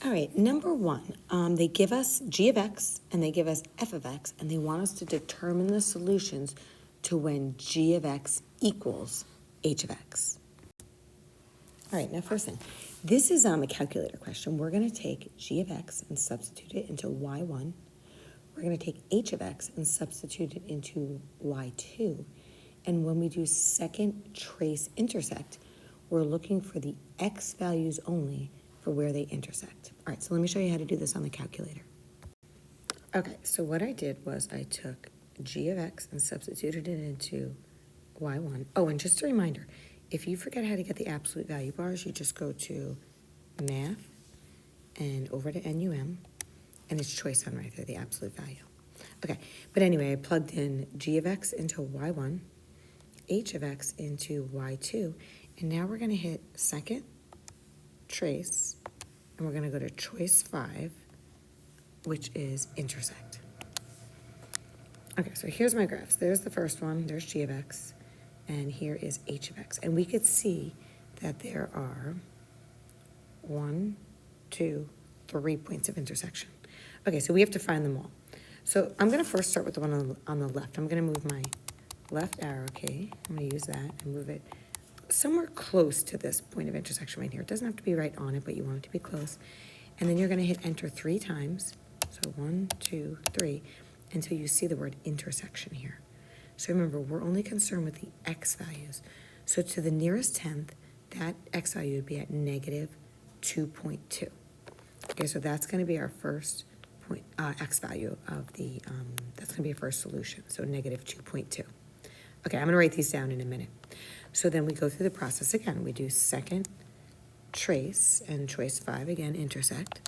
All right, number one, they give us g of x and they give us f of x, and they want us to determine the solutions to when g of x equals h of x. All right, now first thing, this is a calculator question. We're going to take g of x and substitute it into y1. We're going to take h of x and substitute it into y2. And when we do second trace intersect, we're looking for the x values only for where they intersect. All right, so let me show you how to do this on the calculator. Okay, so what I did was I took g of x and substituted it into y1. Oh, and just a reminder, if you forget how to get the absolute value bars, you just go to math and over to NUM, and it's choice on right there, the absolute value. Okay, but anyway, I plugged in g of x into y1, h of x into y2, and now we're going to hit second trace, and we're going to go to choice 5, which is intersect. Okay, so here's my graphs. There's the first one, there's g of x, and here is h of x. And we could see that there are 1, 2, 3 points of intersection. Okay, so we have to find them all. So I'm going to first start with the one on the left. I'm going to move my left arrow key. I'm going to use that and move it somewhere close to this point of intersection right here. It doesn't have to be right on it, but you want it to be close. And then you're going to hit enter 3 times. So 1, 2, 3, until you see the word intersection here. So remember, we're only concerned with the x values. So to the nearest tenth, that x value would be at negative 2.2. Okay, so that's going to be our first point, x value of the, that's going to be our first solution, so negative 2.2. Okay, I'm going to write these down in a minute. So then we go through the process again. We do second trace and choice 5, again, intersect.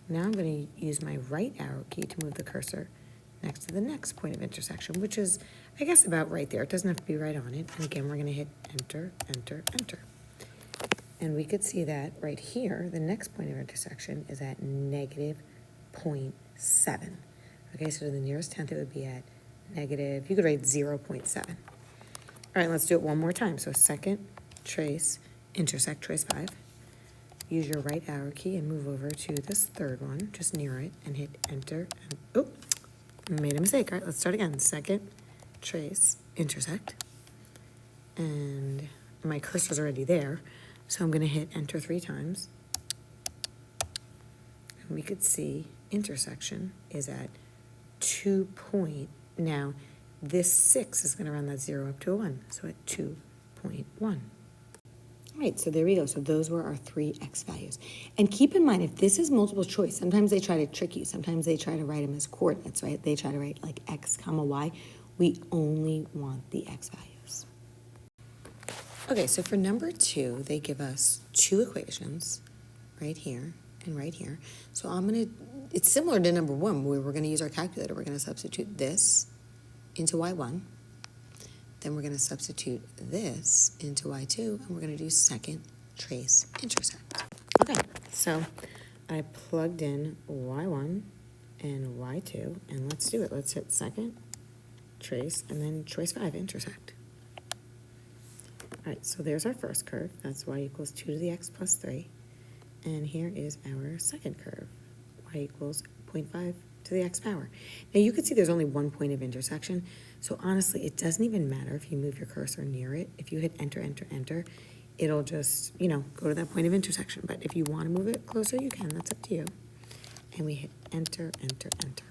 Now I'm going to use my right arrow key to move the cursor next to the next point of intersection, which is, I guess, about right there. It doesn't have to be right on it. And again, we're going to hit enter, enter, enter. And we could see that right here, the next point of intersection is at negative 0.7. Okay, so to the nearest tenth, it would be at negative, you could write 0.7. All right, let's do it one more time. So second trace, intersect, choice 5. Use your right arrow key and move over to this third one, just near it, and hit enter. And, oh, made a mistake. All right, let's start again. Second trace, intersect. And my cursor's already there, so I'm going to hit enter 3 times. And we could see intersection is at 2 point. Now, this 6 is going to round that 0 up to a 1, so at 2.1. All right, so there we go. So those were our 3 x values. And keep in mind, if this is multiple choice, sometimes they try to trick you. Sometimes they try to write them as coordinates, right? They try to write like x comma y. We only want the x values. Okay, so for number 2, they give us 2 equations right here and right here. So it's similar to number 1, where we're going to use our calculator. We're going to substitute this into y1. Then we're going to substitute this into y2, and we're going to do second trace intersect. Okay, so I plugged in y1 and y2, and let's do it. Let's hit second trace and then choice 5 intersect. All right, so there's our first curve. That's y equals 2 to the x plus 3. And here is our second curve, y equals 0.5 to the x power. Now you can see there's only one point of intersection, so honestly it doesn't even matter if you move your cursor near it. If you hit enter, enter, enter, it'll just, go to that point of intersection. But if you want to move it closer, you can. That's up to you. And we hit enter, enter, enter.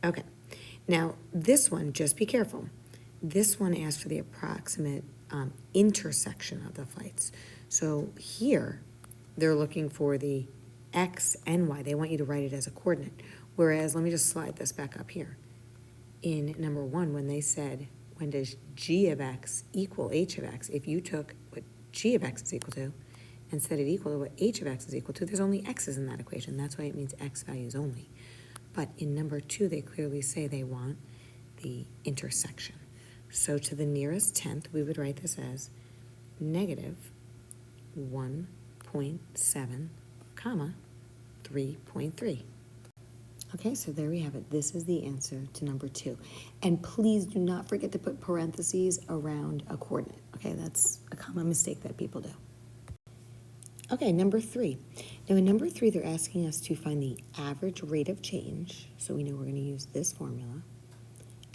Okay, now this one, just be careful. This one asks for the approximate intersection of the flights. So here, they're looking for the x and y. They want you to write it as a coordinate. Whereas, let me just slide this back up here. In number 1, when they said, when does g of x equal h of x, if you took what g of x is equal to and set it equal to what h of x is equal to, there's only x's in that equation. That's why it means x values only. But in number 2, they clearly say they want the intersection. So to the nearest tenth, we would write this as negative 1.7, comma, 3.3. Okay, so there we have it. This is the answer to number 2. And please do not forget to put parentheses around a coordinate. Okay, that's a common mistake that people do. Okay, number 3. Now in number 3, they're asking us to find the average rate of change. So we know we're going to use this formula.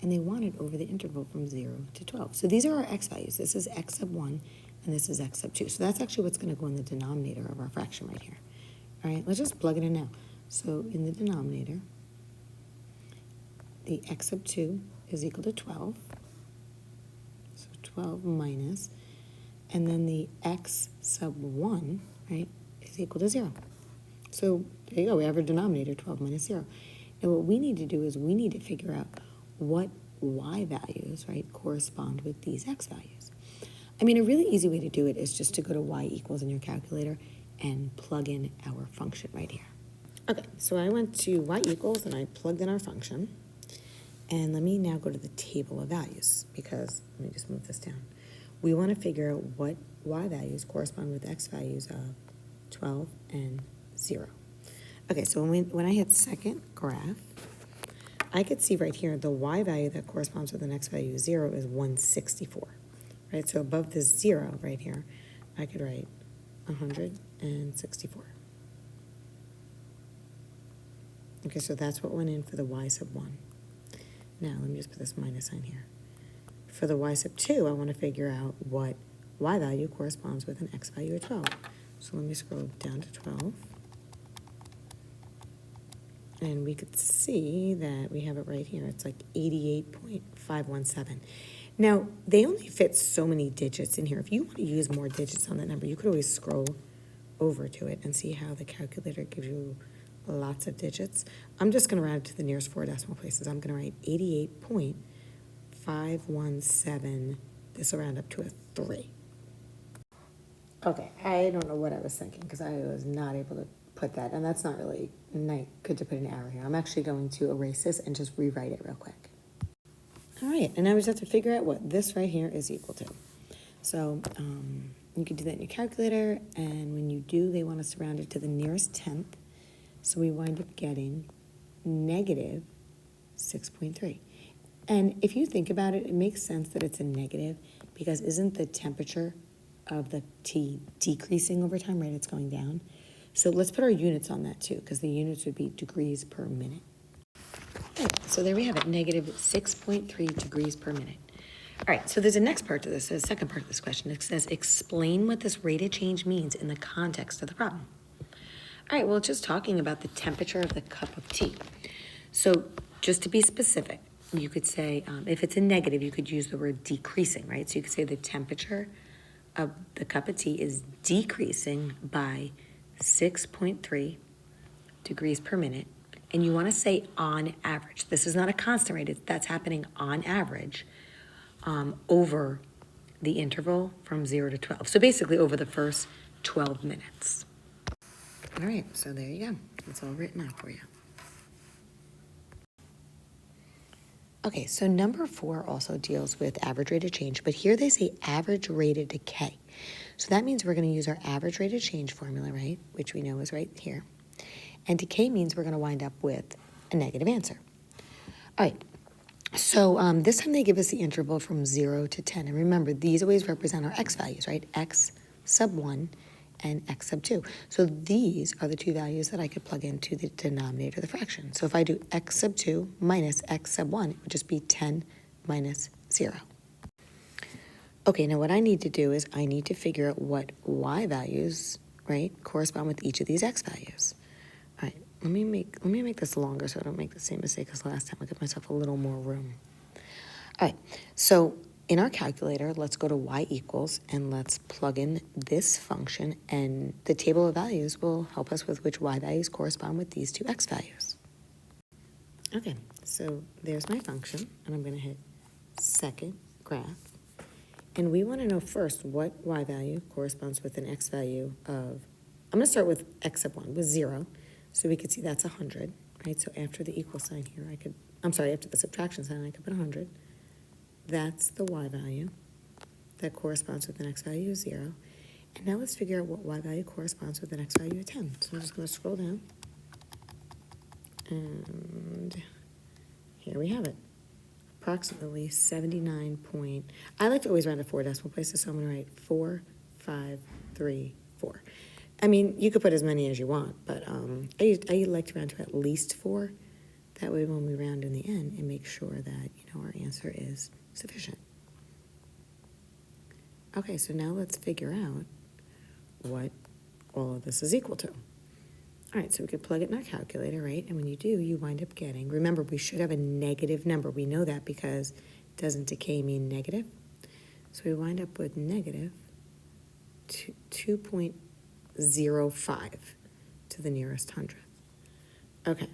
And they want it over the interval from 0 to 12. So these are our x values. This is x sub 1, and this is x sub 2. So that's actually what's going to go in the denominator of our fraction right here. All right, let's just plug it in now. So in the denominator, the x sub 2 is equal to 12. So 12 minus, and then the x sub 1, right, is equal to 0. So there you go, we have our denominator, 12 minus 0. Now what we need to do is we need to figure out what y values, right, correspond with these x values. I mean, a really easy way to do it is just to go to y equals in your calculator and plug in our function right here. Okay, so I went to y equals and I plugged in our function. And let me now go to the table of values because, let me just move this down. We want to figure out what y values correspond with x values of 12 and 0. Okay, so when I hit second graph, I could see right here the y value that corresponds with the x value of 0 is 164, right? So above this 0 right here, I could write 164. Okay, so that's what went in for the y sub 1. Now, let me just put this minus sign here. For the y sub 2, I want to figure out what y value corresponds with an x value of 12. So let me scroll down to 12. And we could see that we have it right here. It's like 88.517. Now, they only fit so many digits in here. If you want to use more digits on that number, you could always scroll over to it and see how the calculator gives you lots of digits. I'm just going to round it to the nearest 4 decimal places. I'm going to write 88.517. This will round up to a 3. Okay, I don't know what I was thinking because I was not able to put that, and that's not really good to put an arrow here. I'm actually going to erase this and just rewrite it real quick. All right, and now we just have to figure out what this right here is equal to. So you can do that in your calculator, and when you do, they want us to round it to the nearest tenth. So we wind up getting negative 6.3. And if you think about it, it makes sense that it's a negative because isn't the temperature of the tea decreasing over time, right? It's going down. So let's put our units on that too, because the units would be degrees per minute. Okay, so there we have it, negative 6.3 degrees per minute. All right, so there's a next part to this, the second part of this question. It says, explain what this rate of change means in the context of the problem. All right, well, it's just talking about the temperature of the cup of tea. So just to be specific, you could say, if it's a negative, you could use the word decreasing, right? So you could say the temperature of the cup of tea is decreasing by 6.3 degrees per minute. And you want to say on average. This is not a constant rate. That's happening on average over the interval from 0 to 12. So basically over the first 12 minutes. All right, so there you go. It's all written out for you. Okay, so number 4 also deals with average rate of change, but here they say average rate of decay. So that means we're going to use our average rate of change formula, right, which we know is right here. And decay means we're going to wind up with a negative answer. All right, so this time they give us the interval from 0 to 10. And remember, these always represent our x values, right? X sub 1 and x sub 2. So these are the two values that I could plug into the denominator of the fraction. So if I do x sub 2 minus x sub 1, it would just be 10 minus 0. Okay, now what I need to do is I need to figure out what y values, right, correspond with each of these x values. All right, let me make this longer so I don't make the same mistake as last time. I'll give myself a little more room. All right, so in our calculator, let's go to y equals and let's plug in this function, and the table of values will help us with which y values correspond with these two x values. Okay, so there's my function, and I'm going to hit second graph. And we want to know first what y value corresponds with an x value of, I'm going to start with x sub 1, with 0. So we could see that's 100, right? So after the equal sign here, after the subtraction sign, I could put 100. That's the y value that corresponds with an x value of 0. And now let's figure out what y value corresponds with an x value of 10. So I'm just going to scroll down. And here we have it. Approximately 79 point, I like to always round to 4 decimal places, so I'm going to write 4534. I mean, you could put as many as you want, but I like to round to at least 4. That way when we round in the end, it makes sure that, our answer is sufficient. Okay, so now let's figure out what all of this is equal to. All right, so we could plug it in our calculator, right? And when you do, you wind up getting, remember, we should have a negative number. We know that because doesn't decay mean negative? So we wind up with negative 2.05 to the nearest hundredth. Okay.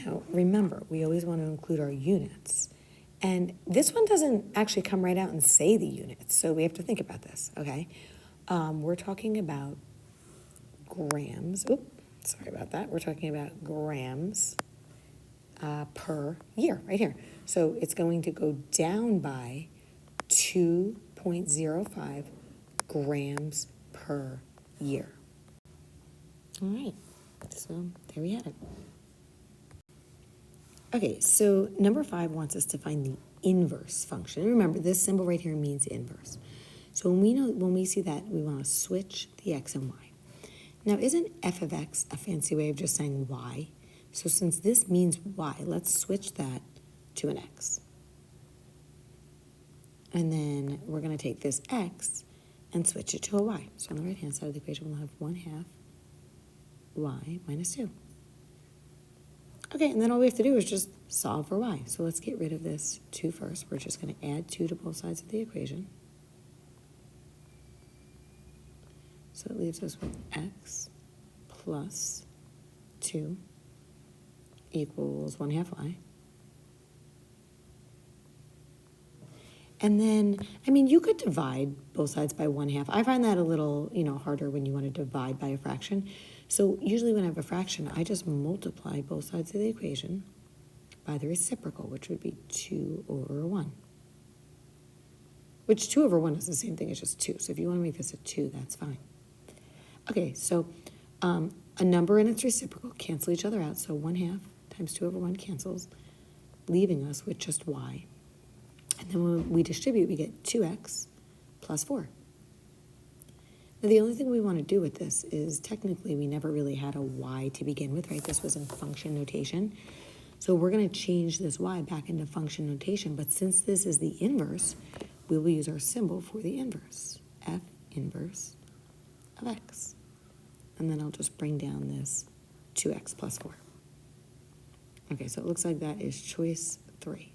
Now, remember, we always want to include our units. And this one doesn't actually come right out and say the units, so we have to think about this, okay? We're talking about grams. Oops, sorry about that. We're talking about grams per year, right here. So it's going to go down by 2.05 grams per year. All right, so there we have it. Okay, so number 5 wants us to find the inverse function. Remember, this symbol right here means inverse. So when we see that, we want to switch the x and y. Now, isn't f of x a fancy way of just saying y? So since this means y, let's switch that to an x. And then we're going to take this x and switch it to a y. So on the right-hand side of the equation, we'll have 1/2 y minus 2. Okay, and then all we have to do is just solve for y. So let's get rid of this 2 first. We're just going to add 2 to both sides of the equation. So it leaves us with x plus 2 equals 1/2 y. And then, I mean, you could divide both sides by 1/2. I find that a little, harder when you want to divide by a fraction. So usually when I have a fraction, I just multiply both sides of the equation by the reciprocal, which would be 2/1. Which 2/1 is the same thing as just 2. So if you want to make this a 2, that's fine. Okay, so a number and its reciprocal cancel each other out. So 1/2 times 2/1 cancels, leaving us with just y. And then when we distribute, we get 2x plus 4. Now, the only thing we want to do with this is technically we never really had a y to begin with, right? This was in function notation. So we're going to change this y back into function notation. But since this is the inverse, we will use our symbol for the inverse, f inverse of x. And then I'll just bring down this 2x plus 4. Okay, so it looks like that is choice 3.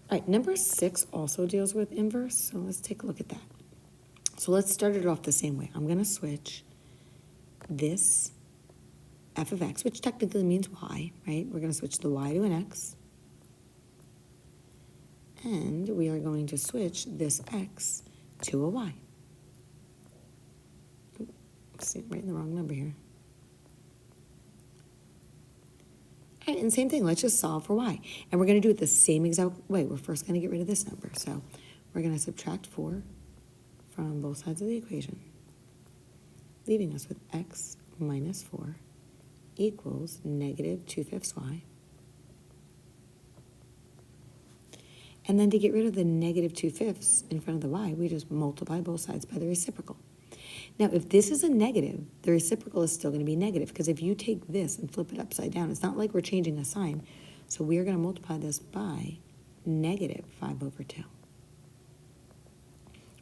All right, number 6 also deals with inverse, so let's take a look at that. So let's start it off the same way. I'm going to switch this f of x, which technically means y, right? We're going to switch the y to an x. And we are going to switch this x to a y. See, I'm writing the wrong number here. All right, and same thing, let's just solve for y. And we're going to do it the same exact way. We're first going to get rid of this number. So we're going to subtract 4 from both sides of the equation, leaving us with x minus 4 equals negative 2/5 y. And then to get rid of the negative 2/5 in front of the y, we just multiply both sides by the reciprocal. Now, if this is a negative, the reciprocal is still going to be negative, because if you take this and flip it upside down, it's not like we're changing a sign. So we are going to multiply this by negative 5/2,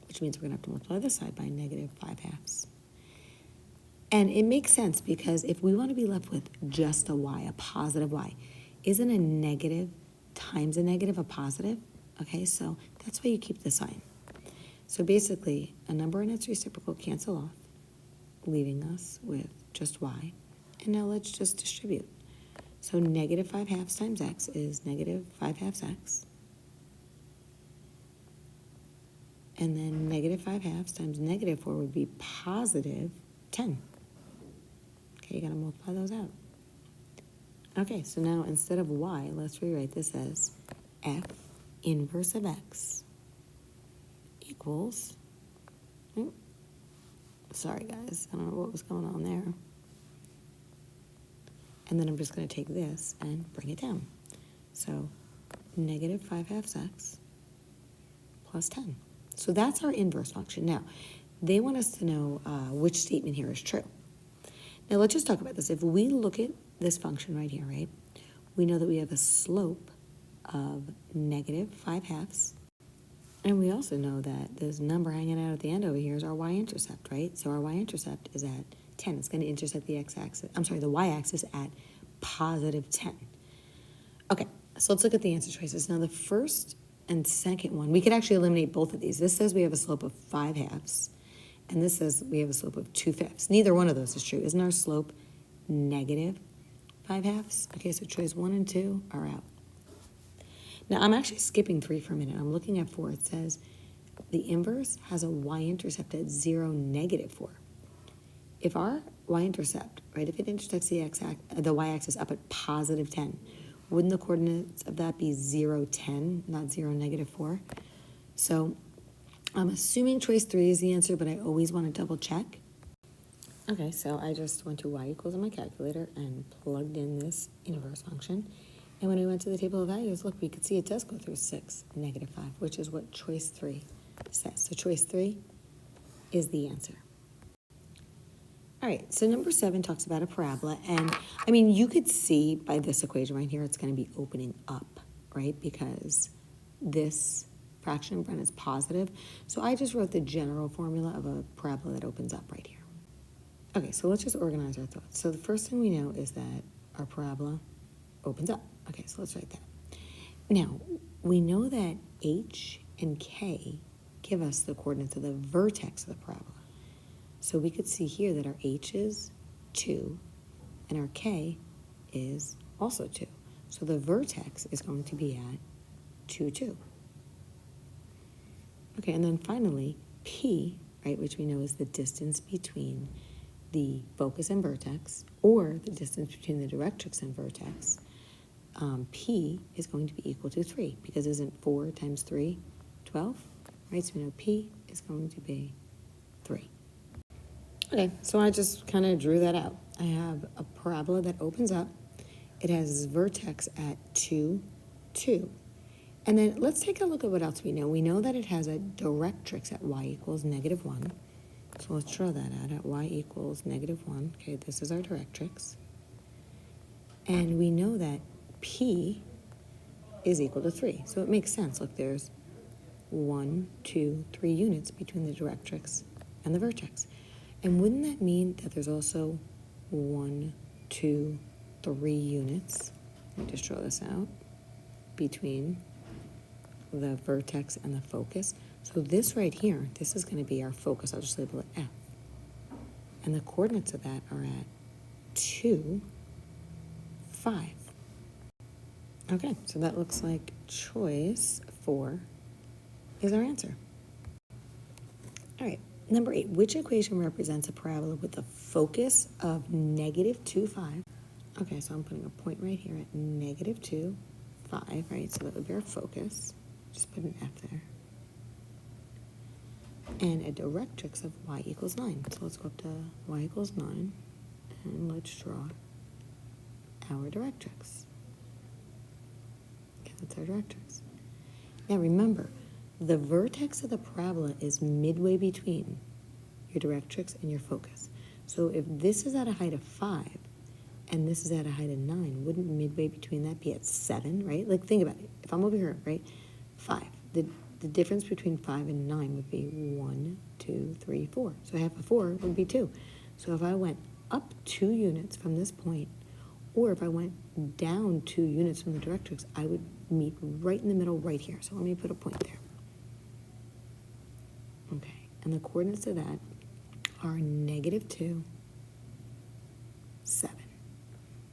which means we're going to have to multiply this side by negative 5/2. And it makes sense, because if we want to be left with just a y, a positive y, isn't a negative times a negative a positive? Okay, so that's why you keep the sign. So basically, a number and its reciprocal cancel off, leaving us with just y. And now let's just distribute. So negative 5/2 times x is negative 5/2 x. And then negative 5/2 times negative 4 would be positive 10. Okay, you got to multiply those out. Okay, so now instead of y, let's rewrite this as f inverse of x equals, sorry guys, I don't know what was going on there. And then I'm just going to take this and bring it down. So negative 5/2 x plus 10. So that's our inverse function. Now, they want us to know which statement here is true. Now, let's just talk about this. If we look at this function right here, right, we know that we have a slope of -5/2. And we also know that this number hanging out at the end over here is our y-intercept, right? So our y-intercept is at 10. It's going to intersect the the y-axis at +10. Okay, so let's look at the answer choices. Now, the first and second one, we could actually eliminate both of these. This says we have a slope of 5/2, and this says we have a slope of 2/5. Neither one of those is true. Isn't our slope -5/2? Okay, so choice 1 and 2 are out. Now, I'm actually skipping 3 for a minute. I'm looking at 4. It says the inverse has a y-intercept at 0, -4. If our y-intercept, right, if it intersects the y-axis up at +10, wouldn't the coordinates of that be 0, 10, not 0, -4? So I'm assuming choice 3 is the answer, but I always want to double check. Okay, so I just went to y equals on my calculator and plugged in this inverse function. And when we went to the table of values, look, we could see it does go through 6, -5, which is what choice 3 says. So choice 3 is the answer. All right, so number 7 talks about a parabola. And, I mean, you could see by this equation right here, it's going to be opening up, right? Because this fraction in front is positive. So I just wrote the general formula of a parabola that opens up right here. Okay, so let's just organize our thoughts. So the first thing we know is that our parabola opens up. Okay, so let's write that. Now, we know that H and K give us the coordinates of the vertex of the parabola. So we could see here that our H is 2 and our K is also 2. So the vertex is going to be at 2, 2. Okay, and then finally, P, right, which we know is the distance between the focus and vertex, or the distance between the directrix and vertex. P is going to be equal to 3, because isn't 4 times 3, 12? Right, so we know P is going to be 3. Okay, so I just kind of drew that out. I have a parabola that opens up. It has vertex at 2, 2. And then let's take a look at what else we know. We know that it has a directrix at y equals -1. So let's draw that out at y equals -1. Okay, this is our directrix. And we know that P is equal to 3. So it makes sense. Look, there's 1, 2, 3 units between the directrix and the vertex. And wouldn't that mean that there's also 1, 2, 3 units? Let me just draw this out. Between the vertex and the focus. So this right here, this is going to be our focus. I'll just label it F. And the coordinates of that are at 2, 5. Okay, so that looks like choice 4 is our answer. All right, number 8. Which equation represents a parabola with a focus of -2, 5? Okay, so I'm putting a point right here at -2, 5, right? So that would be our focus. Just put an F there. And a directrix of y equals 9. So let's go up to y equals 9, and let's draw our directrix. Okay, that's our directrix. Now remember, the vertex of the parabola is midway between your directrix and your focus. So if this is at a height of 5, and this is at a height of 9, wouldn't midway between that be at 7, right? Like, think about it. If I'm over here, right, 5, the difference between 5 and 9 would be 1, 2, 3, 4. So half of 4 would be 2. So if I went up 2 units from this point, or if I went down 2 units from the directrix, I would meet right in the middle right here. So let me put a point there. Okay, and the coordinates of that are -2, 7.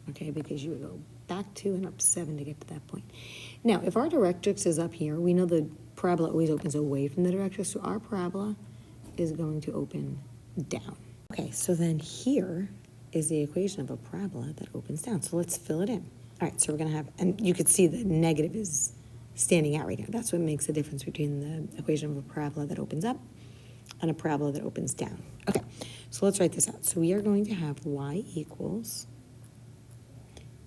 Okay, because you would go back 2 and up 7 to get to that point. Now, if our directrix is up here, we know the parabola always opens away from the directrix, so our parabola is going to open down. Okay, so then here is the equation of a parabola that opens down. So let's fill it in. All right, so we're going to have, and you could see the negative is standing out right now. That's what makes the difference between the equation of a parabola that opens up and a parabola that opens down. Okay, so let's write this out. So we are going to have y equals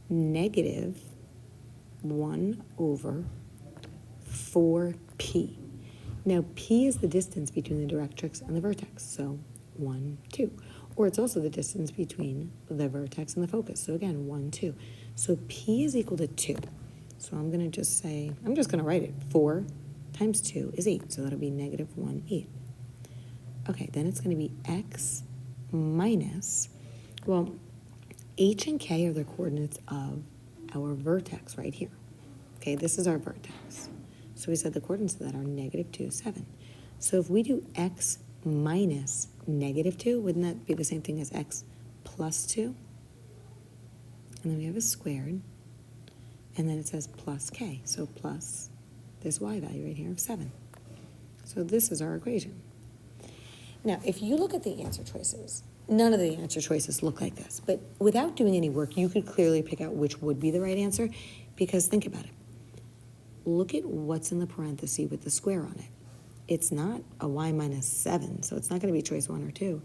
-1/4p. Now, P is the distance between the directrix and the vertex, so 1, 2. Or it's also the distance between the vertex and the focus, so again, 1, 2. So P is equal to 2. So I'm going to just say, I'm just going to write it. 4 times 2 is 8, so that'll be negative 1, 8. Okay, then it's going to be x minus, well, h and k are the coordinates of our vertex right here. Okay, this is our vertex. So we said the coordinates of that are negative 2, 7. So if we do x minus negative 2, wouldn't that be the same thing as x plus 2? And then we have a squared, and then it says plus k, so plus this y value right here of 7. So this is our equation. Now, if you look at the answer choices, none of the answer choices look like this, but without doing any work, you could clearly pick out which would be the right answer, because think about it. Look at what's in the parenthesis with the square on it. It's not a y minus 7, so it's not going to be choice 1 or 2.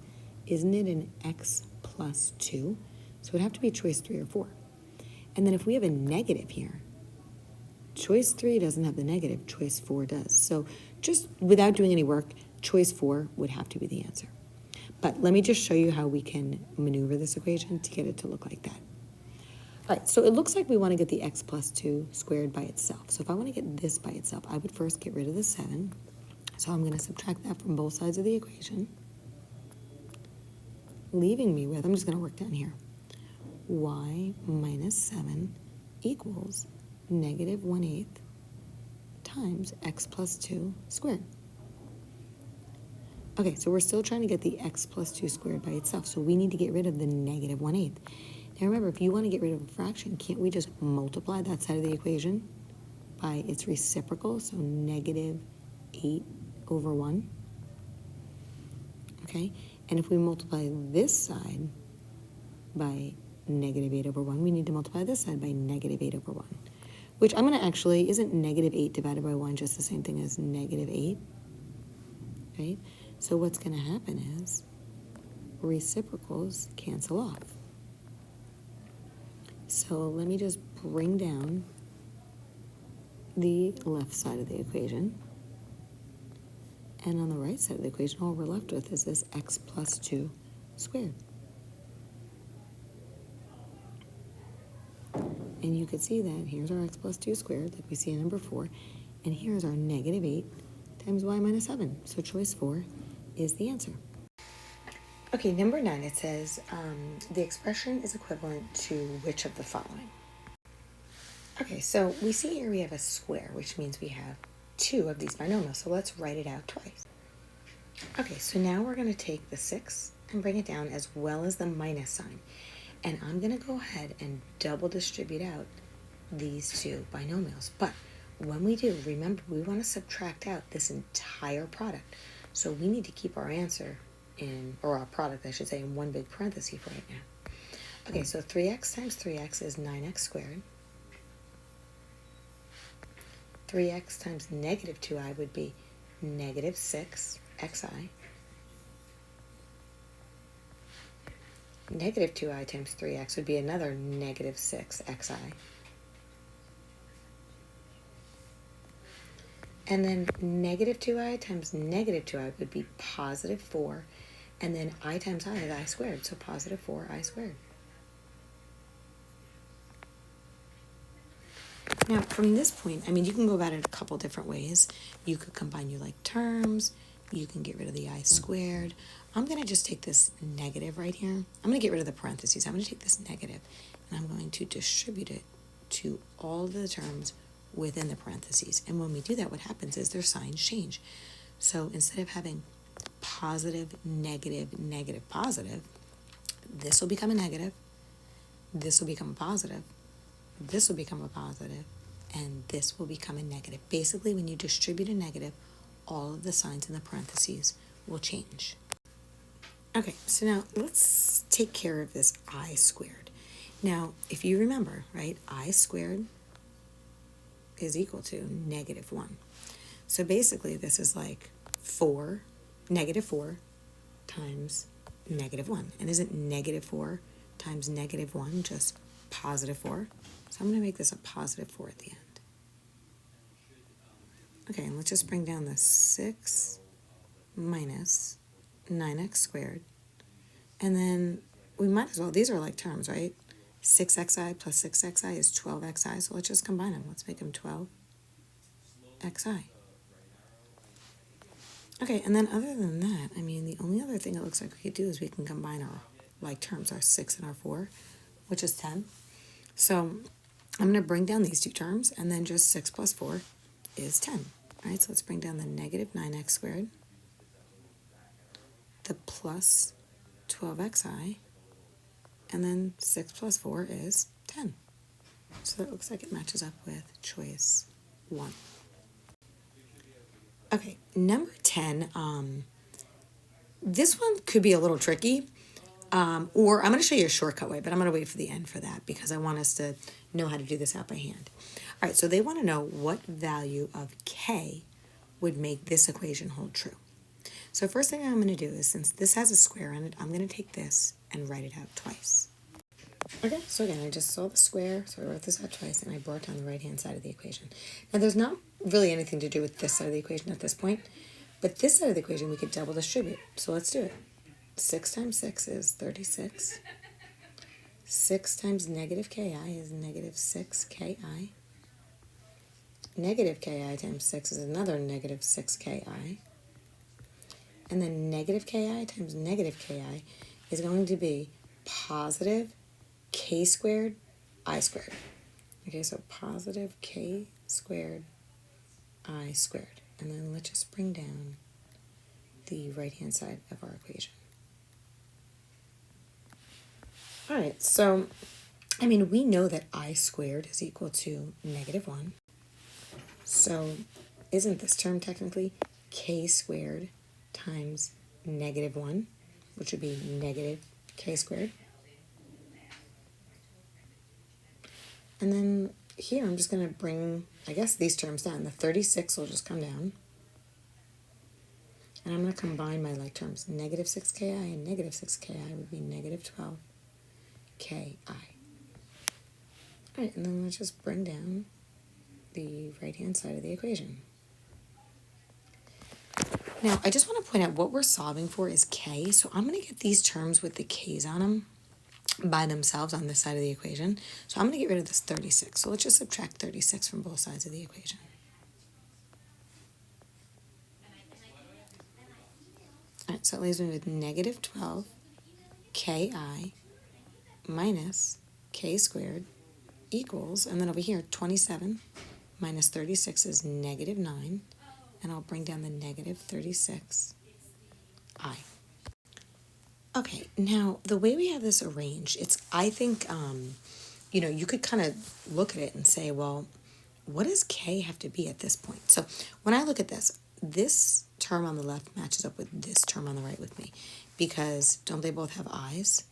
Isn't it an x plus 2? So it would have to be choice 3 or 4. And then if we have a negative here, choice 3 doesn't have the negative, choice 4 does. So just without doing any work, choice 4 would have to be the answer. But let me just show you how we can maneuver this equation to get it to look like that. All right, so it looks like we want to get the x plus 2 squared by itself. So if I want to get this by itself, I would first get rid of the 7. So I'm going to subtract that from both sides of the equation, leaving me with, I'm just going to work down here, y minus 7 equals negative 1/8 times x plus 2 squared. Okay, so we're still trying to get the x plus 2 squared by itself, so we need to get rid of the negative 1/8. Now remember, if you want to get rid of a fraction, can't we just multiply that side of the equation by its reciprocal, so negative 8 over 1? Okay, and if we multiply this side by negative 8 over 1, we need to multiply this side by negative 8 over 1, which I'm going to actually, isn't negative 8 divided by 1 just the same thing as negative 8? Right? So what's going to happen is reciprocals cancel off. So let me just bring down the left side of the equation. And on the right side of the equation, all we're left with is this x plus 2 squared. And you can see that here's our x plus 2 squared, like we see in number 4, and here's our negative 8 times y minus 7. So choice 4 is the answer. Okay, number 9, it says the expression is equivalent to which of the following? Okay, so we see here we have a square, which means we have 2 of these binomials, so let's write it out twice. Okay, so now we're going to take the 6 and bring it down as well as the minus sign. And I'm going to go ahead and double distribute out these 2 binomials. But when we do, remember, we want to subtract out this entire product. So we need to keep our answer in, or our product, I should say, in one big parenthesis for right now. Okay, so 3x times 3x is 9x squared. 3x times negative 2i would be negative 6xi. Negative 2i times 3x would be another negative 6xi. And then negative 2i times negative 2i would be positive 4. And then I times I is I squared, so positive 4i squared. Now, from this point, I mean, you can go about it a couple different ways. You could combine your like terms. You can get rid of the I squared. I'm going to just take this negative right here. I'm going to get rid of the parentheses. I'm going to take this negative, and I'm going to distribute it to all the terms within the parentheses. And when we do that, what happens is their signs change. So instead of having positive, negative, negative, positive, this will become a negative, this will become a positive, this will become a positive, and this will become a negative. Basically, when you distribute a negative, all of the signs in the parentheses will change. Okay, so now let's take care of this I squared. Now, if you remember, right, I squared is equal to negative 1. So basically, this is like negative 4 times negative 1. And isn't negative 4 times negative 1 just positive 4? So I'm going to make this a positive 4 at the end. Okay, and let's just bring down the 6 minus 9x squared. And then we might as well, these are like terms, right? 6xi plus 6xi is 12xi, so let's just combine them. Let's make them 12xi. Okay, and then other than that, I mean, the only other thing it looks like we could do is we can combine our like terms, our 6 and our 4, which is 10. So I'm going to bring down these two terms, and then just 6 plus 4 is 10. All right, so let's bring down the negative 9x squared, the plus 12xi, and then 6 plus 4 is 10. So that looks like it matches up with choice 1. Okay, number 10, this one could be a little tricky, or I'm going to show you a shortcut way, but I'm going to wait for the end for that because I want us to know how to do this out by hand. All right, so they want to know what value of k would make this equation hold true. So first thing I'm going to do is, since this has a square in it, I'm going to take this and write it out twice. Okay, so again, I just saw the square, so I wrote this out twice, and I brought down the right-hand side of the equation. Now, there's not really anything to do with this side of the equation at this point, but this side of the equation we could double distribute. So let's do it. 6 times 6 is 36. 6 times negative ki is negative 6ki. Negative ki times 6 is another negative 6ki. And then negative ki times negative ki is going to be positive k squared I squared. Okay, so positive k squared I squared. And then let's just bring down the right-hand side of our equation. All right, so, I mean, we know that I squared is equal to negative 1. So isn't this term technically k squared times negative 1, which would be negative k squared? And then here I'm just going to bring, I guess, these terms down. The 36 will just come down. And I'm going to combine my like terms. Negative 6ki and negative 6ki would be negative 12ki. All right, and then let's just bring down the right-hand side of the equation. Now, I just want to point out what we're solving for is k. So I'm going to get these terms with the k's on them by themselves on this side of the equation. So I'm going to get rid of this 36. So let's just subtract 36 from both sides of the equation. All right, so it leaves me with negative 12ki minus k squared equals, and then over here, 27 minus 36 is negative 9, and I'll bring down the negative 36i. Okay, now the way we have this arranged, I think, you could kind of look at it and say, well, what does k have to be at this point? So when I look at this term on the left matches up with this term on the right with me, because don't they both have i's?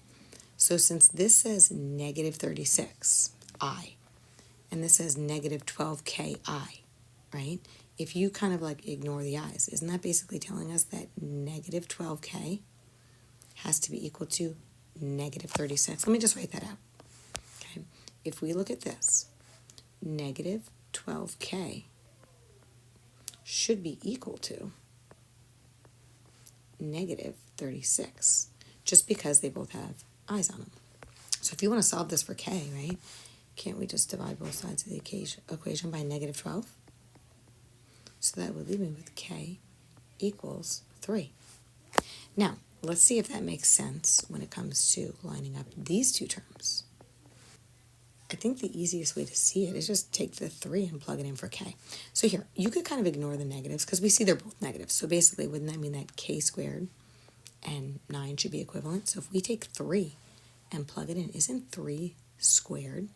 So since this says negative 36i, and this says negative 12ki, right? If you kind of like ignore the i's, isn't that basically telling us that negative 12k has to be equal to negative 36? Let me just write that out. Okay, if we look at this, negative 12k should be equal to negative 36, just because they both have i's on them. So if you want to solve this for k, right, can't we just divide both sides of the equation by negative 12? So that would leave me with k equals 3. Now, let's see if that makes sense when it comes to lining up these two terms. I think the easiest way to see it is just take the 3 and plug it in for k. So here, you could kind of ignore the negatives because we see they're both negatives. So basically, wouldn't that mean that k squared and 9 should be equivalent? So if we take 3 and plug it in, isn't 3 squared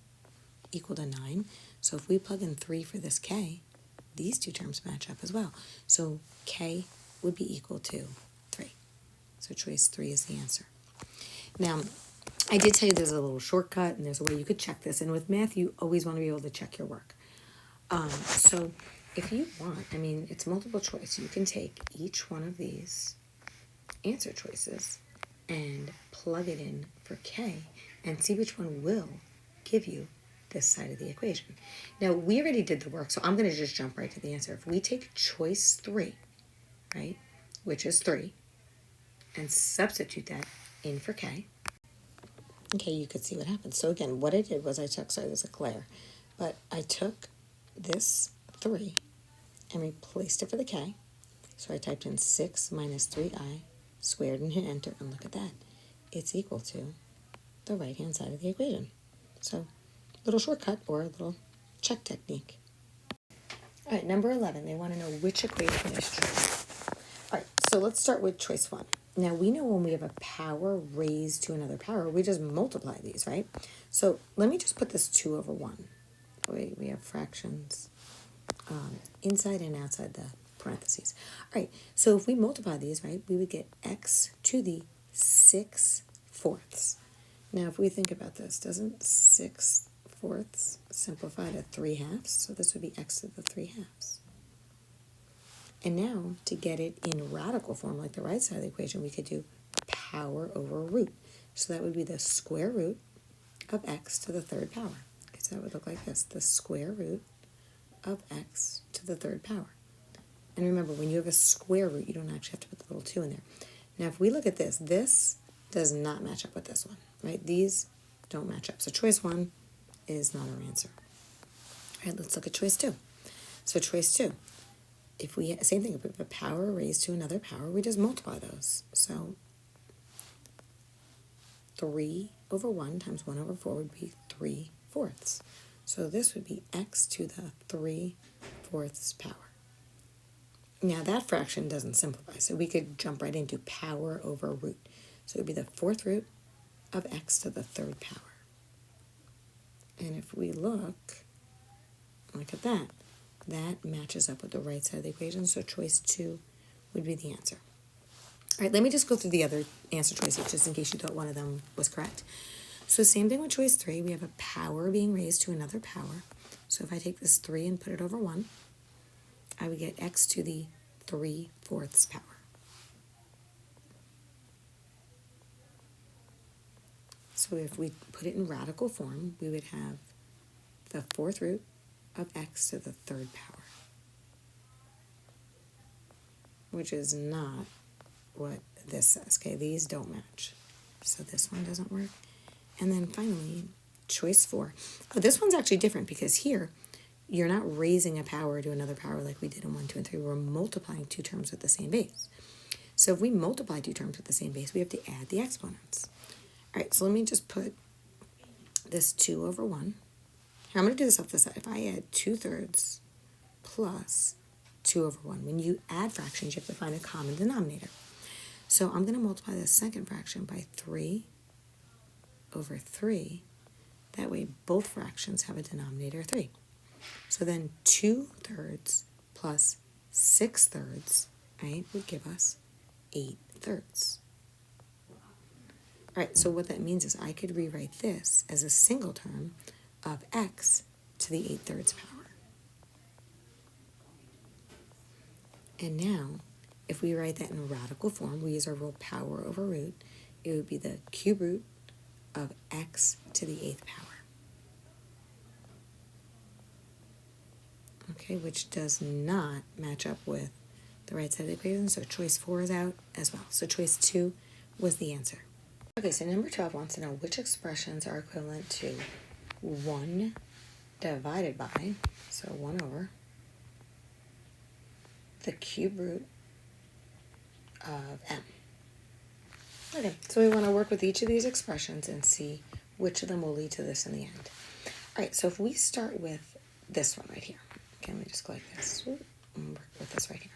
equal to 9? So if we plug in 3 for this k, these two terms match up as well. So k would be equal to 3. So choice 3 is the answer. Now, I did tell you there's a little shortcut and there's a way you could check this. And with math, you always want to be able to check your work. So if you want, I mean, it's multiple choice. You can take each one of these answer choices and plug it in for k and see which one will give you this side of the equation. Now, we already did the work, so I'm going to just jump right to the answer. If we take choice 3, right, which is 3, and substitute that in for k, okay, you could see what happens. So again, what I did was I took, sorry, there's a glare, but I took this 3 and replaced it for the k. So I typed in 6 minus 3i squared and hit enter, and look at that. It's equal to the right-hand side of the equation. So, little shortcut or a little check technique. All right, number 11, they want to know which equation is true. All right, so let's start with choice 1. Now, we know when we have a power raised to another power, we just multiply these, right? So let me just put this 2 over 1. We have fractions inside and outside the parentheses. All right, so if we multiply these, right, we would get x to the 6/4. Now, if we think about this, doesn't 6/4 simplify to 3/2? So this would be x to the 3/2. And now, to get it in radical form, like the right side of the equation, we could do power over root. So that would be the square root of x to the 3rd power. Okay, so that would look like this, the square root of x to the 3rd power. And remember, when you have a square root, you don't actually have to put the little 2 in there. Now, if we look at this, this does not match up with this one, right? These don't match up. So choice 1 is not our answer. All right, let's look at choice 2. So choice 2, if we, same thing, if we have a power raised to another power, we just multiply those. So 3 over 1 times 1 over 4 would be 3/4. So this would be x to the 3/4 power. Now that fraction doesn't simplify, so we could jump right into power over root. So it would be the 4th root of x to the 3rd power. And if we look at that, that matches up with the right side of the equation, so choice 2 would be the answer. All right, let me just go through the other answer choices just in case you thought one of them was correct. So same thing with choice 3, we have a power being raised to another power. So if I take this 3 and put it over 1, I would get x to the 3/4 power. So if we put it in radical form, we would have the 4th root of x to the 3rd power, which is not what this says. Okay, these don't match. So this one doesn't work. And then finally, choice 4. Oh, this one's actually different because here, you're not raising a power to another power like we did in 1, 2, and 3. We're multiplying 2 terms with the same base. So if we multiply 2 terms with the same base, we have to add the exponents. All right, so let me just put this 2 over 1. Here, I'm going to do this off the side. If I add 2/3 plus 2 over 1, when you add fractions, you have to find a common denominator. So I'm going to multiply the second fraction by 3 over 3. That way, both fractions have a denominator of 3. So then 2/3 plus 6/3, right, would give us 8/3. All right, so what that means is I could rewrite this as a single term of x to the 8/3 power. And now, if we write that in radical form, we use our rule power over root, it would be the cube root of x to the 8th power. Okay, which does not match up with the right side of the equation, so choice 4 is out as well. So choice 2 was the answer. Okay, so number 12 wants to know which expressions are equivalent to 1 divided by, so 1 over, the cube root of m. Okay, so we want to work with each of these expressions and see which of them will lead to this in the end. All right, so if we start with this one right here. Okay, let me just go like this and work with this right here.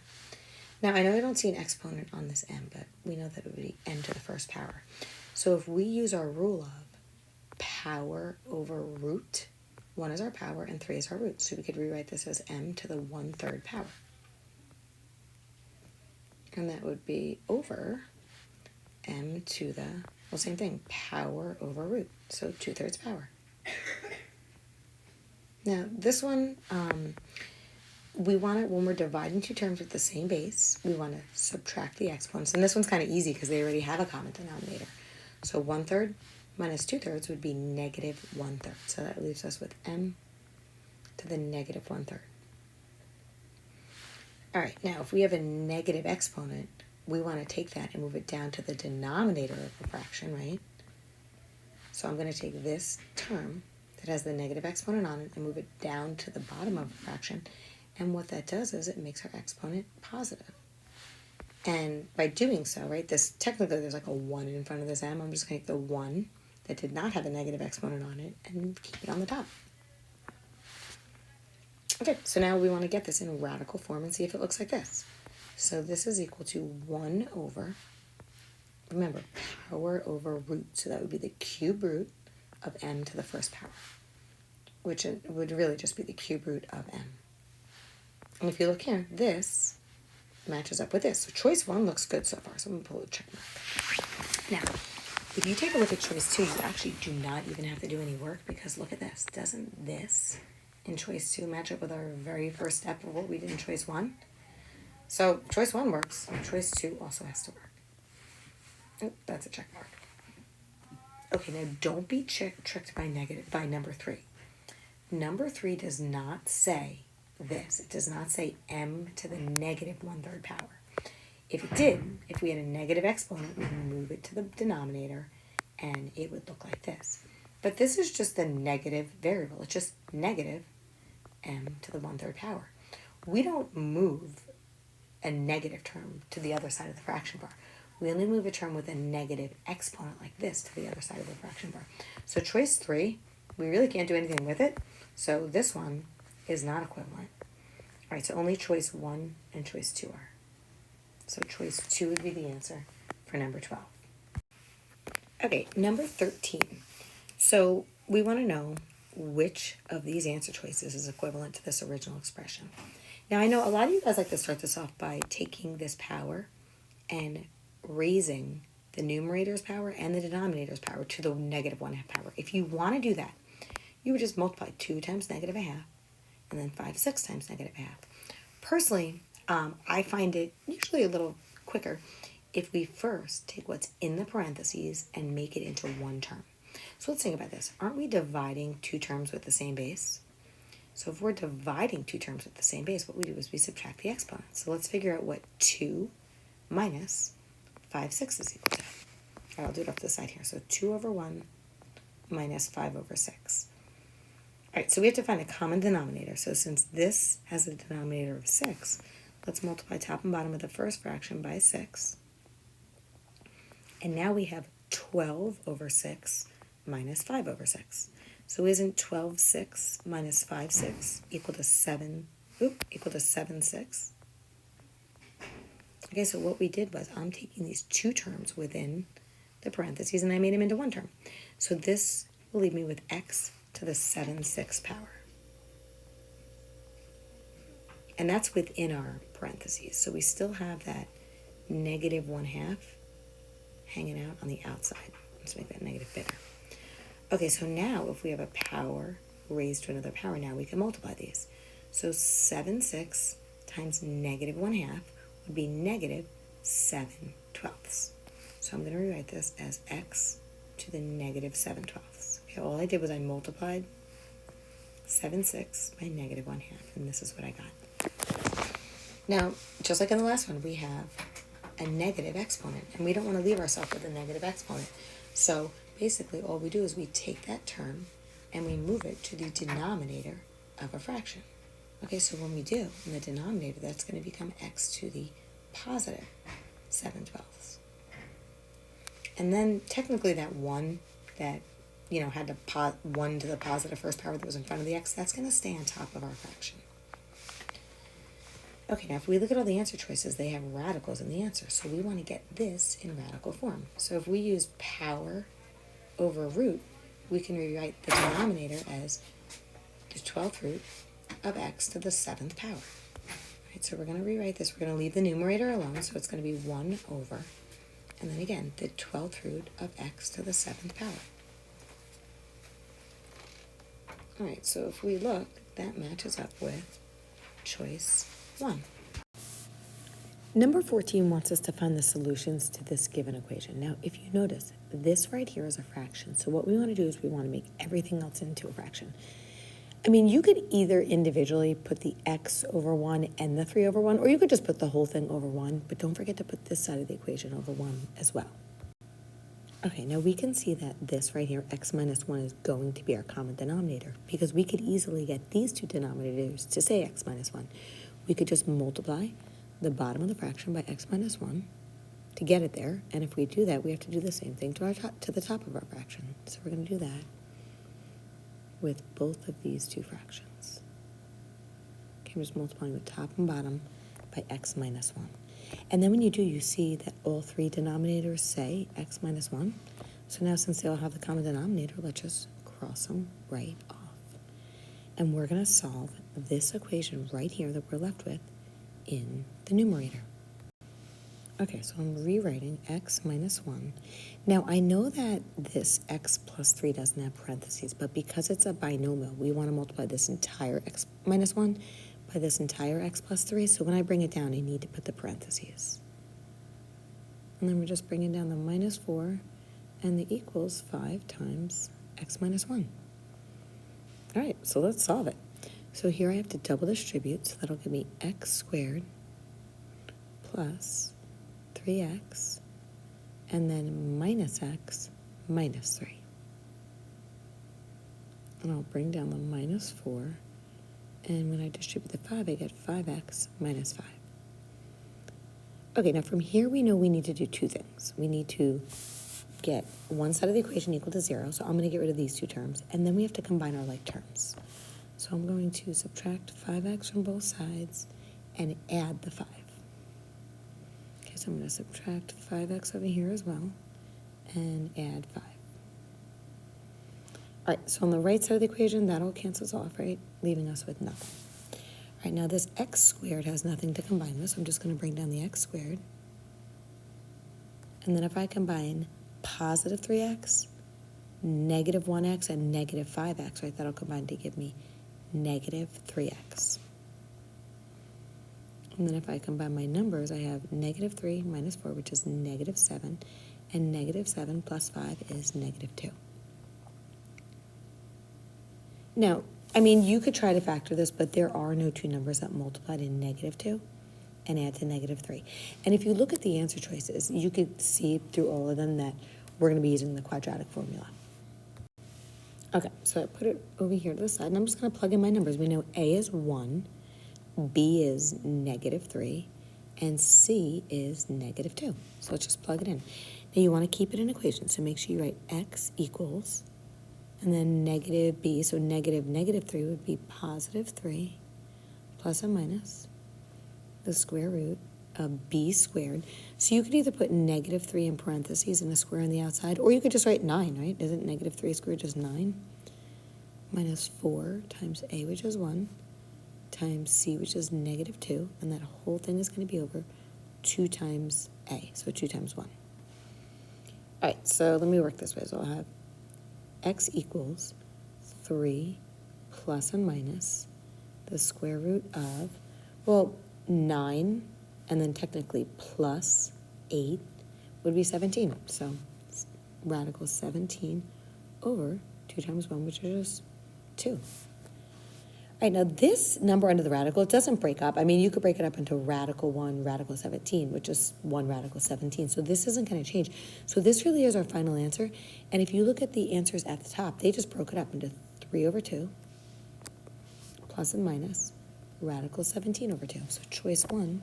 Now, I know I don't see an exponent on this m, but we know that it would be m to the 1st power. So if we use our rule of power over root, 1 is our power and 3 is our root. So we could rewrite this as m to the 1/3 power. And that would be over m to the, well, same thing, power over root. So 2/3 power. Now, this one, we want it when we're dividing 2 terms with the same base, we want to subtract the exponents. And this one's kind of easy because they already have a common denominator. So 1/3 minus 2/3 would be negative 1/3. So that leaves us with m to the negative 1/3. All right, now if we have a negative exponent, we want to take that and move it down to the denominator of the fraction, right? So I'm going to take this term that has the negative exponent on it and move it down to the bottom of the fraction. And what that does is it makes our exponent positive. And by doing so, right, this technically there's like a 1 in front of this m. I'm just going to take the 1 that did not have a negative exponent on it and keep it on the top. Okay, so now we want to get this in radical form and see if it looks like this. So this is equal to 1 over, remember, power over root. So that would be the cube root of m to the first power, which would really just be the cube root of m. And if you look here, this matches up with this. So choice 1 looks good so far. So I'm going to pull a check mark. Now, if you take a look at choice 2, you actually do not even have to do any work because look at this. Doesn't this in choice 2 match up with our very first step of what we did in choice 1? So choice 1 works. Choice 2 also has to work. Oh, that's a check mark. Okay, now don't be tricked by number 3. Number 3 does not say this. It does not say m to the negative 1/3 power. If it did, if we had a negative exponent, we'd move it to the denominator and it would look like this. But this is just the negative variable. It's just negative m to the 1/3 power. We don't move a negative term to the other side of the fraction bar. We only move a term with a negative exponent like this to the other side of the fraction bar. So choice 3, we really can't do anything with it. So this one is not equivalent. All right, so only choice 1 and choice 2 are. So choice 2 would be the answer for number 12. Okay, number 13. So we want to know which of these answer choices is equivalent to this original expression. Now, I know a lot of you guys like to start this off by taking this power and raising the numerator's power and the denominator's power to the negative 1/2 power. If you want to do that, you would just multiply 2 times negative 1/2 and then 5/6 times negative 1/2. Personally, I find it usually a little quicker if we first take what's in the parentheses and make it into one term. So let's think about this. Aren't we dividing 2 terms with the same base? So if we're dividing 2 terms with the same base, what we do is we subtract the exponents. So let's figure out what 2 minus 5/6 is equal to. All right, I'll do it off to the side here. So 2 over 1 minus 5 over 6. All right, so we have to find a common denominator. So since this has a denominator of 6, let's multiply top and bottom of the first fraction by 6. And now we have 12 over 6 minus 5 over 6. So isn't 12/6 minus 5/6 equal to 7/6? Okay, so what we did was I'm taking these 2 terms within the parentheses and I made them into one term. So this will leave me with x to the 7/6 power. And that's within our parentheses. So we still have that negative 1/2 hanging out on the outside. Let's make that negative bigger. Okay, so now if we have a power raised to another power, now we can multiply these. So 7/6 times negative 1/2 would be negative 7/12. So I'm going to rewrite this as x to the negative 7/12. Okay, all I did was I multiplied 7/6 by negative 1/2, and this is what I got. Now, just like in the last one, we have a negative exponent, and we don't want to leave ourselves with a negative exponent. So basically, all we do is we take that term and we move it to the denominator of a fraction. Okay, so when we do, in the denominator, that's going to become x to the positive 7/12. And then technically that 1 that, had the 1 to the positive first power that was in front of the x, that's going to stay on top of our fraction. Okay, now if we look at all the answer choices, they have radicals in the answer. So we want to get this in radical form. So if we use power over root, we can rewrite the denominator as the 12th root of x to the 7th power. Right, so we're going to rewrite this. We're going to leave the numerator alone, so it's going to be 1 over, and then again, the 12th root of x to the 7th power. All right, so if we look, that matches up with choice 1. Number 14 wants us to find the solutions to this given equation. Now, if you notice, this right here is a fraction. So what we want to do is we want to make everything else into a fraction. I mean, you could either individually put the x over 1 and the 3 over 1, or you could just put the whole thing over 1, but don't forget to put this side of the equation over 1 as well. Okay, now we can see that this right here, x minus 1, is going to be our common denominator, because we could easily get these two denominators to say x minus 1. We could just multiply the bottom of the fraction by x minus 1 to get it there, and if we do that, we have to do the same thing to the top of our fraction. So we're going to do that with both of these two fractions. Okay, I'm just multiplying the top and bottom by x minus 1. And then when you do, you see that all three denominators say x minus 1. So now since they all have the common denominator, let's just cross them right off. And we're going to solve this equation right here that we're left with in the numerator. Okay, so I'm rewriting x minus 1. Now, I know that this x plus 3 doesn't have parentheses, but because it's a binomial, we want to multiply this entire x minus 1 by this entire x plus 3. So when I bring it down, I need to put the parentheses. And then we're just bringing down the minus 4, and the equals 5 times x minus 1. All right, so let's solve it. So here I have to double distribute, so that'll give me x squared plus 3x, and then minus x minus 3. And I'll bring down the minus 4, and when I distribute the 5, I get 5x minus 5. Okay, now from here we know we need to do two things. We need to get one side of the equation equal to 0, so I'm going to get rid of these two terms, and then we have to combine our like terms. So I'm going to subtract 5x from both sides and add the 5. Okay, so I'm going to subtract 5x over here as well and add 5. All right, so on the right side of the equation, that all cancels off, right? Leaving us with nothing. All right, now this x squared has nothing to combine with, so I'm just going to bring down the x squared. And then if I combine positive 3x, negative 1x, and negative 5x, right, that'll combine to give me negative 3x. And then if I combine my numbers, I have negative 3 minus 4, which is negative 7, and negative 7 plus 5 is negative 2. Now, I mean, you could try to factor this, but there are no two numbers that multiplied in negative 2 and add to negative 3. And if you look at the answer choices, you could see through all of them that we're going to be using the quadratic formula. Okay, so I put it over here to the side, and I'm just going to plug in my numbers. We know A is 1, B is negative 3, and C is negative 2. So let's just plug it in. Now you want to keep it in equation, so make sure you write x equals, and then negative b, so negative 3 would be positive 3 plus or minus the square root of b squared. So you could either put negative 3 in parentheses and a square on the outside, or you could just write 9, right? Isn't negative 3 squared just 9? Minus 4 times a, which is 1, times c, which is negative 2, and that whole thing is going to be over 2 times a, so 2 times 1. All right, so let me work this way. So I'll have x equals 3 plus and minus the square root of, well, 9, and then technically plus 8 would be 17. So it's radical 17 over 2 times 1, which is just 2. All right, now this number under the radical, it doesn't break up. I mean, you could break it up into radical 1, radical 17, which is 1 radical 17. So this isn't going to change. So this really is our final answer. And if you look at the answers at the top, they just broke it up into 3 over 2 plus and minus radical 17 over 2. So choice 1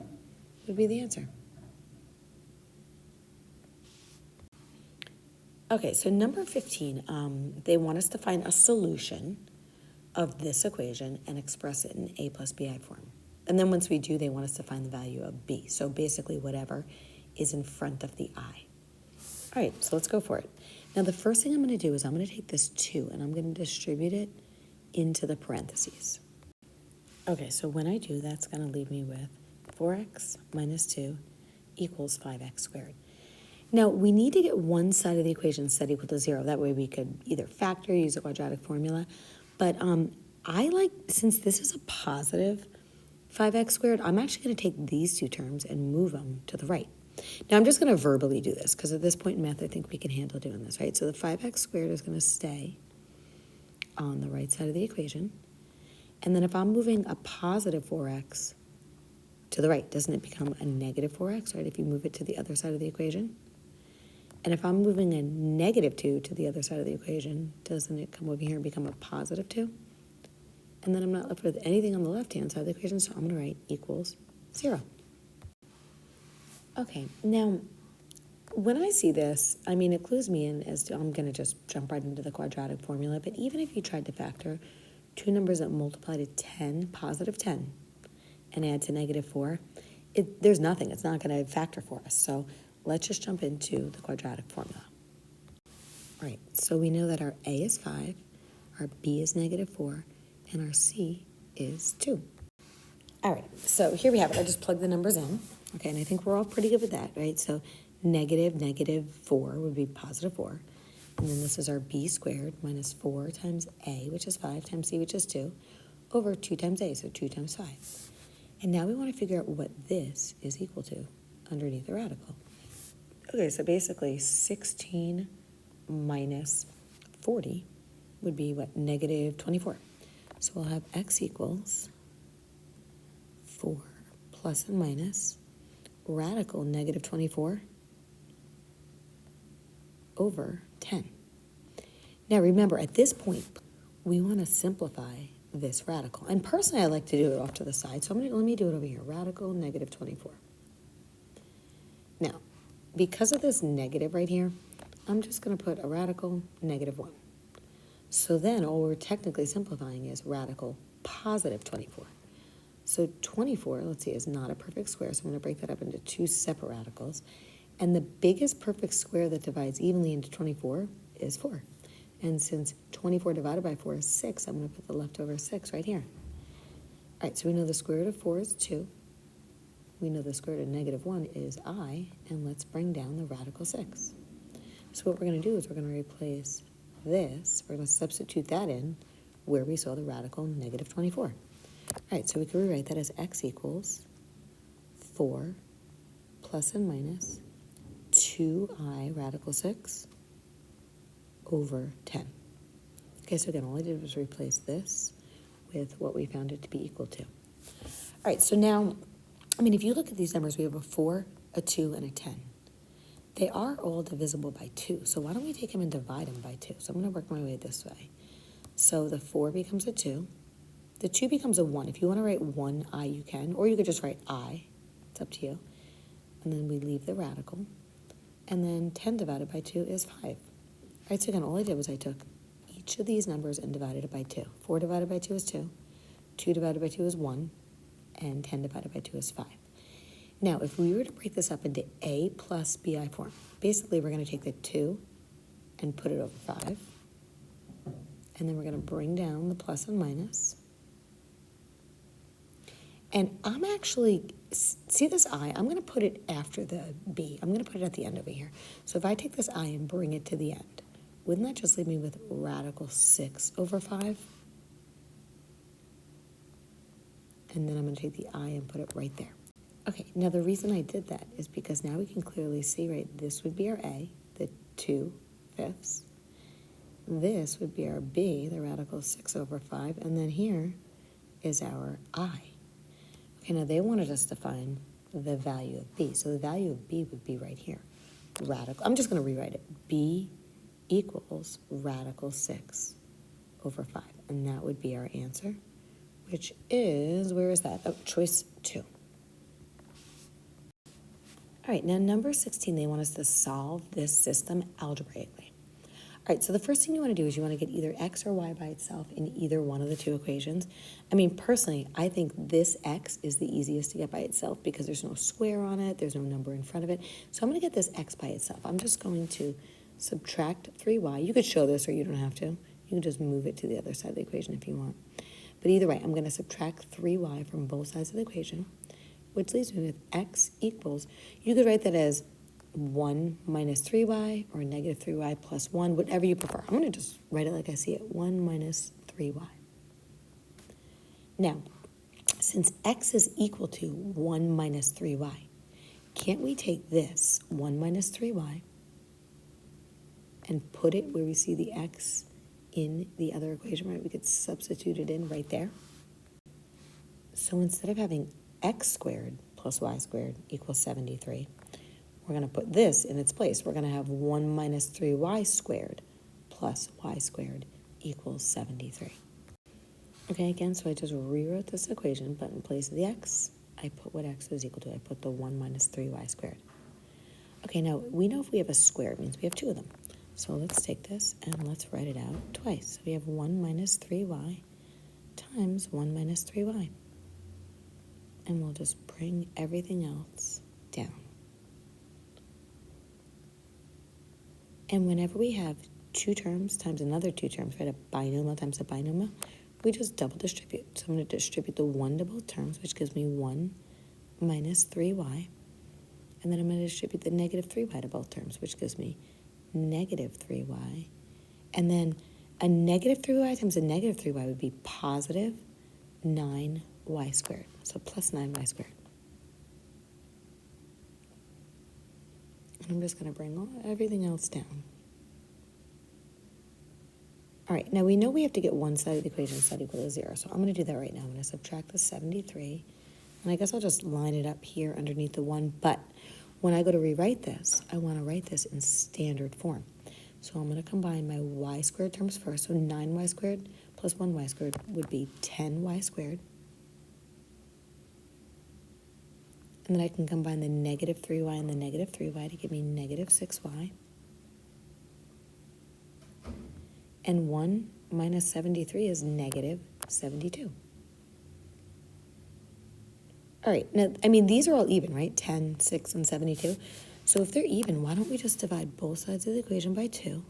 would be the answer. Okay, so number 15, they want us to find a solution of this equation and express it in a plus bi form. And then once we do, they want us to find the value of b. So basically whatever is in front of the I. All right, so let's go for it. Now the first thing I'm going to do is I'm going to take this 2 and I'm going to distribute it into the parentheses. Okay, so when I do, that's going to leave me with 4x minus 2 equals 5x squared. Now, we need to get one side of the equation set equal to 0. That way we could either factor, use a quadratic formula. But I like, since this is a positive, 5x squared, I'm actually going to take these two terms and move them to the right. Now, I'm just going to verbally do this because at this point in math, I think we can handle doing this, right? So the 5x squared is going to stay on the right side of the equation. And then if I'm moving a positive 4x to the right, doesn't it become a negative 4x, right, if you move it to the other side of the equation? And if I'm moving a negative 2 to the other side of the equation, doesn't it come over here and become a positive 2? And then I'm not left with anything on the left-hand side of the equation, so I'm going to write equals 0. Okay, now, when I see this, I mean, it clues me in as to, I'm going to just jump right into the quadratic formula, but even if you tried to factor two numbers that multiply to 10, positive 10, and add to negative 4, there's nothing. It's not going to factor for us. So let's just jump into the quadratic formula. All right, so we know that our A is 5, our B is negative 4, and our C is 2. All right, so here we have it. I just plugged the numbers in. Okay, and I think we're all pretty good with that, right? So negative 4 would be positive 4. And then this is our b squared minus 4 times a, which is 5, times c, which is 2, over 2 times a, so 2 times 5. And now we want to figure out what this is equal to underneath the radical. Okay, so basically 16 minus 40 would be what? Negative 24. So we'll have x equals 4 plus and minus radical negative 24 over 10. Now remember, at this point, we want to simplify this radical. And personally, I like to do it off to the side. So let me do it over here. Radical negative 24. Now, because of this negative right here, I'm just going to put a radical negative 1. So then all we're technically simplifying is radical positive 24. So 24, let's see, is not a perfect square, so I'm going to break that up into two separate radicals. And the biggest perfect square that divides evenly into 24 is 4. And since 24 divided by 4 is 6, I'm going to put the leftover 6 right here. All right, so we know the square root of 4 is 2. We know the square root of negative 1 is I, and let's bring down the radical 6. So what we're going to do is we're going to replace this, we're going to substitute that in where we saw the radical negative 24. All right, so we can rewrite that as x equals 4 plus and minus 2i radical 6 over 10. Okay, so again, all I did was replace this with what we found it to be equal to. All right, so now, I mean, if you look at these numbers, we have a 4, a 2, and a 10. They are all divisible by 2, so why don't we take them and divide them by 2? So I'm going to work my way this way. So the 4 becomes a 2. The 2 becomes a 1. If you want to write 1i, you can, or you could just write I. It's up to you. And then we leave the radical. And then 10 divided by 2 is 5. All right, so again, all I did was I took each of these numbers and divided it by 2. 4 divided by 2 is 2. 2 divided by 2 is 1. And 10 divided by 2 is 5. Now, if we were to break this up into a plus bi form, basically we're going to take the 2 and put it over 5. And then we're going to bring down the plus and minus. And I'm actually, see this I, I'm going to put it after the b. I'm going to put it at the end over here. So if I take this I and bring it to the end, wouldn't that just leave me with radical 6 over 5? And then I'm going to take the I and put it right there. Okay, now the reason I did that is because now we can clearly see, right, this would be our A, the 2/5. This would be our B, the radical 6 over 5. And then here is our I. Okay, now they wanted us to find the value of B. So the value of B would be right here. Radical, I'm just going to rewrite it. B equals radical 6 over 5. And that would be our answer, which is, where is that? Oh, choice 2. All right, now number 16, they want us to solve this system algebraically. All right, so the first thing you want to do is you want to get either x or y by itself in either one of the two equations. I mean, personally, I think this x is the easiest to get by itself because there's no square on it, there's no number in front of it. So I'm going to get this x by itself. I'm just going to subtract 3y. You could show this or you don't have to. You can just move it to the other side of the equation if you want. But either way, I'm going to subtract 3y from both sides of the equation, which leaves me with x equals, you could write that as 1 minus 3y or negative 3y plus 1, whatever you prefer. I'm going to just write it like I see it, 1 minus 3y. Now, since x is equal to 1 minus 3y, can't we take this 1 minus 3y and put it where we see the x in the other equation, right? We could substitute it in right there. So instead of having x squared plus y squared equals 73, we're going to put this in its place. We're going to have 1 minus 3y squared plus y squared equals 73. Okay, again, so I just rewrote this equation, but in place of the x, I put what x is equal to. I put the 1 minus 3y squared. Okay, now we know if we have a square, it means we have two of them. So let's take this and let's write it out twice. So we have 1 minus 3y times 1 minus 3y. And we'll just bring everything else down. And whenever we have two terms times another two terms, right, a binomial times a binomial, we just double distribute. So I'm going to distribute the 1 to both terms, which gives me 1 minus 3y. And then I'm going to distribute the negative 3y to both terms, which gives me negative 3y. And then a negative 3y times a negative 3y would be positive 9y squared. So plus 9y squared. And I'm just going to bring everything else down. All right, now we know we have to get one side of the equation set equal to 0, so I'm going to do that right now. I'm going to subtract the 73, and I guess I'll just line it up here underneath the 1, but when I go to rewrite this, I want to write this in standard form. So I'm going to combine my y squared terms first, so 9y squared plus 1y squared would be 10y squared. And then I can combine the negative 3y and the negative 3y to give me negative 6y. And 1 minus 73 is negative 72. All right, now, I mean, these are all even, right? 10, 6, and 72. So if they're even, why don't we just divide both sides of the equation by 2?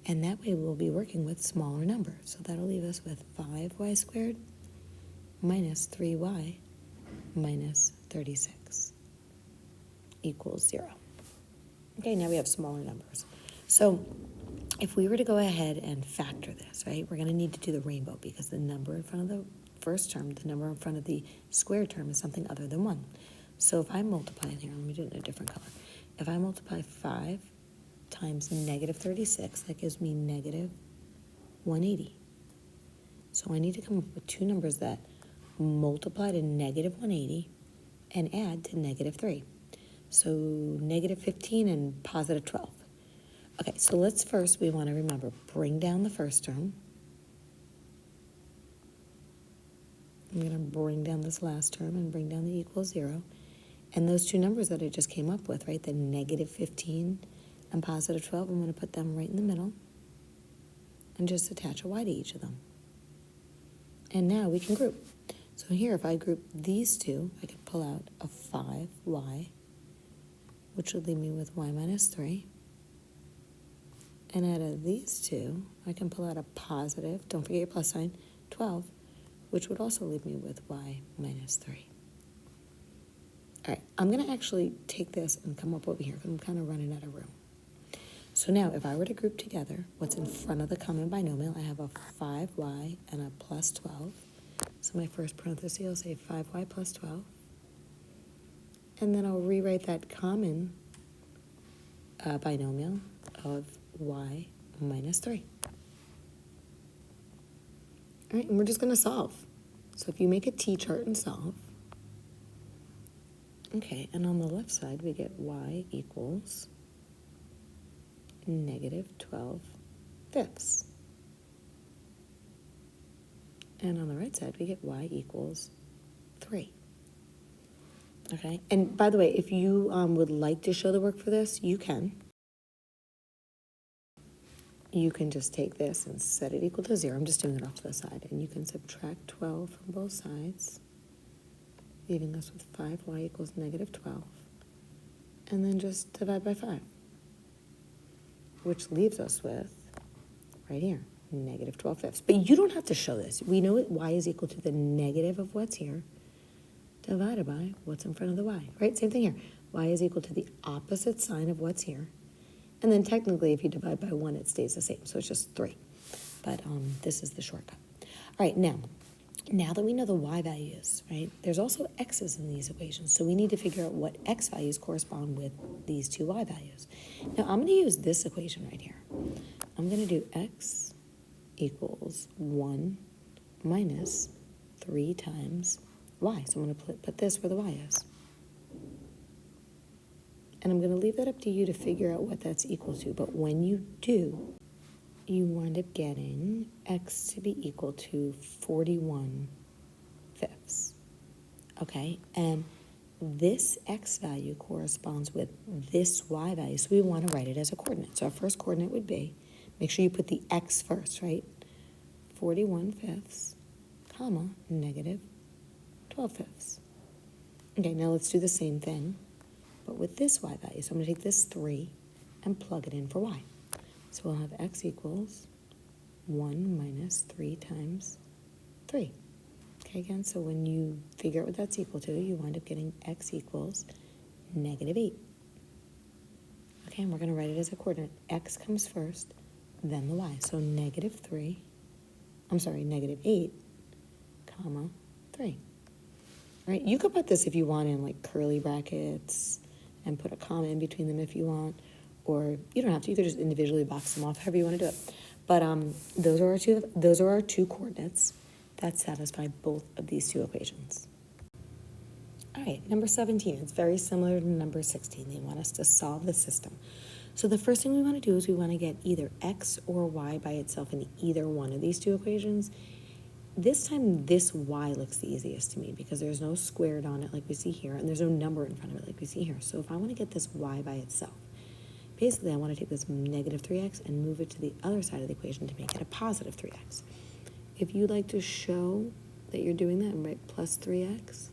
And that way we'll be working with smaller numbers. So that'll leave us with 5y squared minus 3y minus 36 equals 0. Okay, now we have smaller numbers. So if we were to go ahead and factor this, right, we're going to need to do the rainbow because the number in front of the first term, the number in front of the square term is something other than 1. So if I multiply here, let me do it in a different color. If I multiply 5 times negative 36, that gives me negative 180. So I need to come up with two numbers that multiply to negative 180 and add to negative 3. So negative 15 and positive 12. Okay, so let's first, we want to remember, bring down the first term. I'm going to bring down this last term and bring down the equals 0. And those two numbers that I just came up with, right, the negative 15 and positive 12, I'm going to put them right in the middle and just attach a y to each of them. And now we can group. So here, if I group these two, I could pull out a 5y, which would leave me with y minus 3. And out of these two, I can pull out a positive, don't forget your plus sign, 12, which would also leave me with y minus 3. All right, I'm going to actually take this and come up over here because I'm kind of running out of room. So now, if I were to group together what's in front of the common binomial, I have a 5y and a plus 12. So my first parenthesis, I'll say 5y plus 12. And then I'll rewrite that common binomial of y minus 3. All right, and we're just going to solve. So if you make a t-chart and solve, okay, and on the left side we get y equals negative 12 fifths. And on the right side we get y equals 3. Okay, and by the way, if you would like to show the work for this, you can. You can just take this and set it equal to 0. I'm just doing it off to the side. And you can subtract 12 from both sides, leaving us with 5y equals negative 12. And then just divide by 5, which leaves us with, right here, negative 12 fifths. But you don't have to show this. We know y is equal to the negative of what's here divided by what's in front of the y, right? Same thing here. Y is equal to the opposite sign of what's here. And then technically, if you divide by 1, it stays the same. So it's just 3. But this is the shortcut. All right, now, Now that we know the y values, right, there's also x's in these equations, so we need to figure out what x values correspond with these two y values. Now, I'm going to use this equation right here. I'm going to do x equals 1 minus 3 times y. So I'm going to put this where the y is. And I'm going to leave that up to you to figure out what that's equal to. But when you do, you wind up getting x to be equal to 41 fifths. Okay? And this x value corresponds with this y value. So we want to write it as a coordinate. So our first coordinate would be, make sure you put the x first, right? 41 fifths, comma, negative 12 fifths. Okay, now let's do the same thing, but with this y value. So I'm going to take this 3 and plug it in for y. So we'll have x equals 1 minus 3 times 3. Okay, again, so when you figure out what that's equal to, you wind up getting x equals negative 8. Okay, and we're going to write it as a coordinate. X comes first, then the y. So negative 8, comma, 3. All right, you could put this if you want in like curly brackets and put a comma in between them if you want, or you don't have to. You could just individually box them off, however you want to do it. But those are our two coordinates that satisfy both of these two equations. All right, number 17. It's very similar to number 16. They want us to solve the system. So the first thing we want to do is we want to get either x or y by itself in either one of these two equations. This time, this y looks the easiest to me because there's no squared on it like we see here, and there's no number in front of it like we see here. So if I want to get this y by itself, basically I want to take this negative 3x and move it to the other side of the equation to make it a positive 3x. If you'd like to show that you're doing that and write plus 3x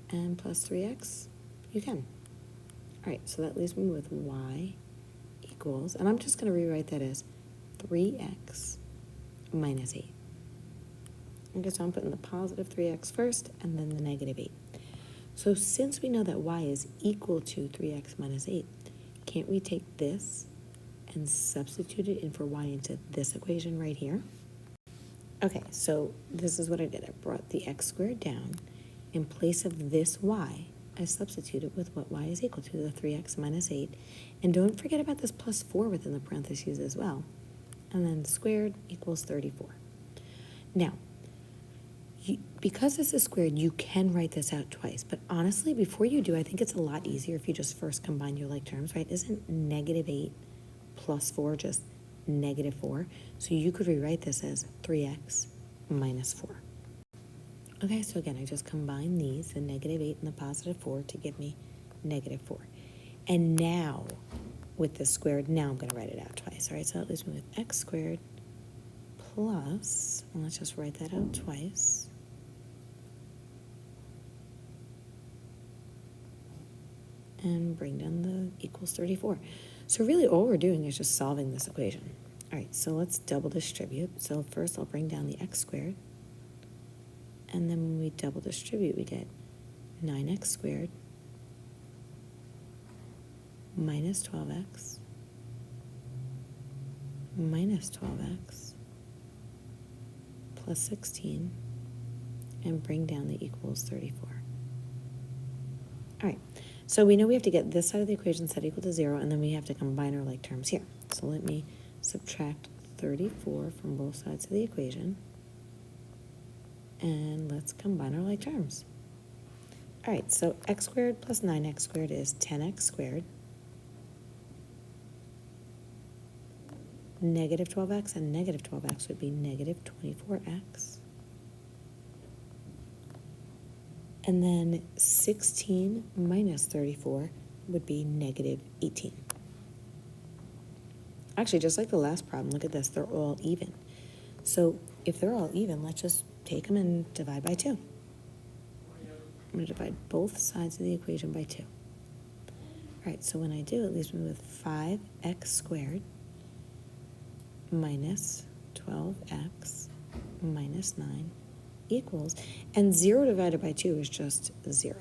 and plus 3x, you can. All right, so that leaves me with y equals, and I'm just going to rewrite that as 3x minus 8. Okay, so I'm putting the positive 3x first and then the negative 8. So since we know that y is equal to 3x minus 8, can't we take this and substitute it in for y into this equation right here? Okay, so this is what I did. I brought the x squared down. In place of this y, I substituted with what y is equal to, the 3x minus 8. And don't forget about this plus 4 within the parentheses as well. And then squared equals 34. Now, because this is squared, you can write this out twice. But honestly, before you do, I think it's a lot easier if you just first combine your like terms, right? Isn't negative 8 plus 4 just negative 4? So you could rewrite this as 3x minus 4. Okay, so again, I just combine these, the negative 8 and the positive 4, to give me negative 4. And now, with this squared, now I'm going to write it out twice. All right, so that leaves me with x squared plus, and let's just write that out twice, and bring down the equals 34. So really all we're doing is just solving this equation. All right, so let's double distribute. So first I'll bring down the x squared, and then when we double distribute, we get 9x squared minus 12x minus 12x plus 16, and bring down the equals 34. All right, so we know we have to get this side of the equation set equal to 0, and then we have to combine our like terms here. So let me subtract 34 from both sides of the equation, and let's combine our like terms. All right, so x squared plus 9x squared is 10x squared. Negative 12x and negative 12x would be negative 24x. And then 16 minus 34 would be negative 18. Actually, just like the last problem, look at this. They're all even. So if they're all even, let's just take them and divide by 2. I'm going to divide both sides of the equation by 2. All right, so when I do, it leaves me with 5x squared minus 12x minus 9 equals, and 0 divided by 2 is just 0.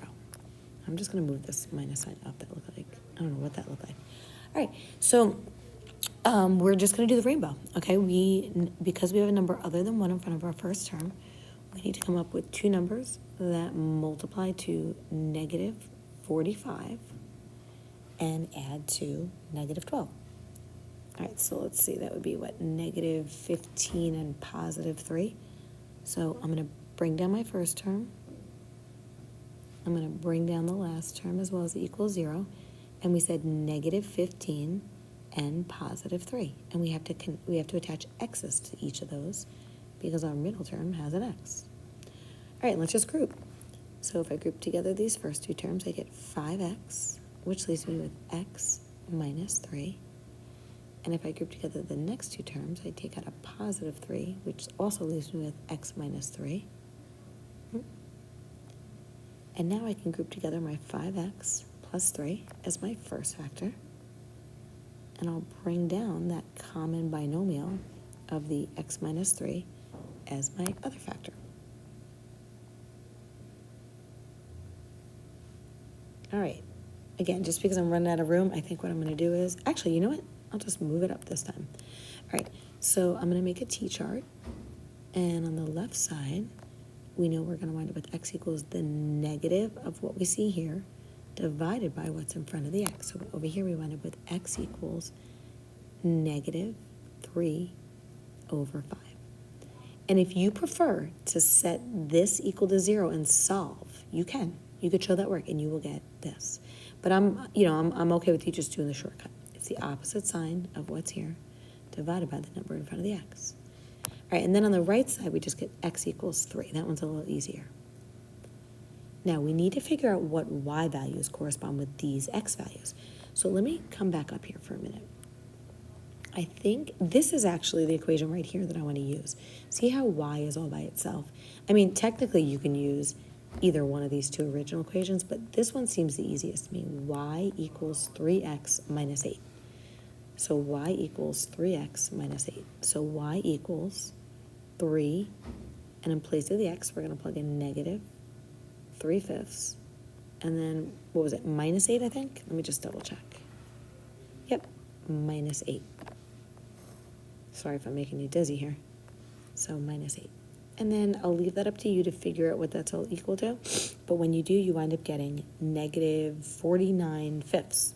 I'm just going to move this minus sign up. That looked like, I don't know what that looked like. All right, so we're just going to do the rainbow, okay? Because we have a number other than 1 in front of our first term, we need to come up with two numbers that multiply to negative 45 and add to negative 12. All right, so let's see, that would be what, negative 15 and positive 3. So I'm going to bring down my first term. I'm going to bring down the last term as well as equals 0. And we said negative 15 and positive 3. And we have to attach x's to each of those because our middle term has an x. All right, let's just group. So if I group together these first two terms, I get 5x, which leaves me with x minus 3. And if I group together the next two terms, I take out a positive 3, which also leaves me with x minus 3. And now I can group together my 5x plus 3 as my first factor. And I'll bring down that common binomial of the x minus 3 as my other factor. All right. Again, just because I'm running out of room, I think what I'm going to do is, actually, you know what? I'll just move it up this time. All right. So I'm going to make a t-chart. And on the left side, we know we're going to wind up with x equals the negative of what we see here divided by what's in front of the x. So over here, we wind up with x equals negative 3 over 5. And if you prefer to set this equal to 0 and solve, you can. You could show that work and you will get this. But I'm okay with you just doing the shortcut. It's the opposite sign of what's here divided by the number in front of the x. All right, and then on the right side, we just get x equals 3. That one's a little easier. Now, we need to figure out what y values correspond with these x values. So let me come back up here for a minute. I think this is actually the equation right here that I want to use. See how y is all by itself? I mean, technically, you can use either one of these two original equations, but this one seems the easiest to me. Y equals 3x minus 8. So y equals 3x minus 8. So y equals 3, and in place of the x, we're going to plug in negative 3/5. And then, what was it, minus 8, I think? Let me just double check. Yep, minus 8. Sorry if I'm making you dizzy here. So minus 8. And then I'll leave that up to you to figure out what that's all equal to. But when you do, you wind up getting negative 49/5.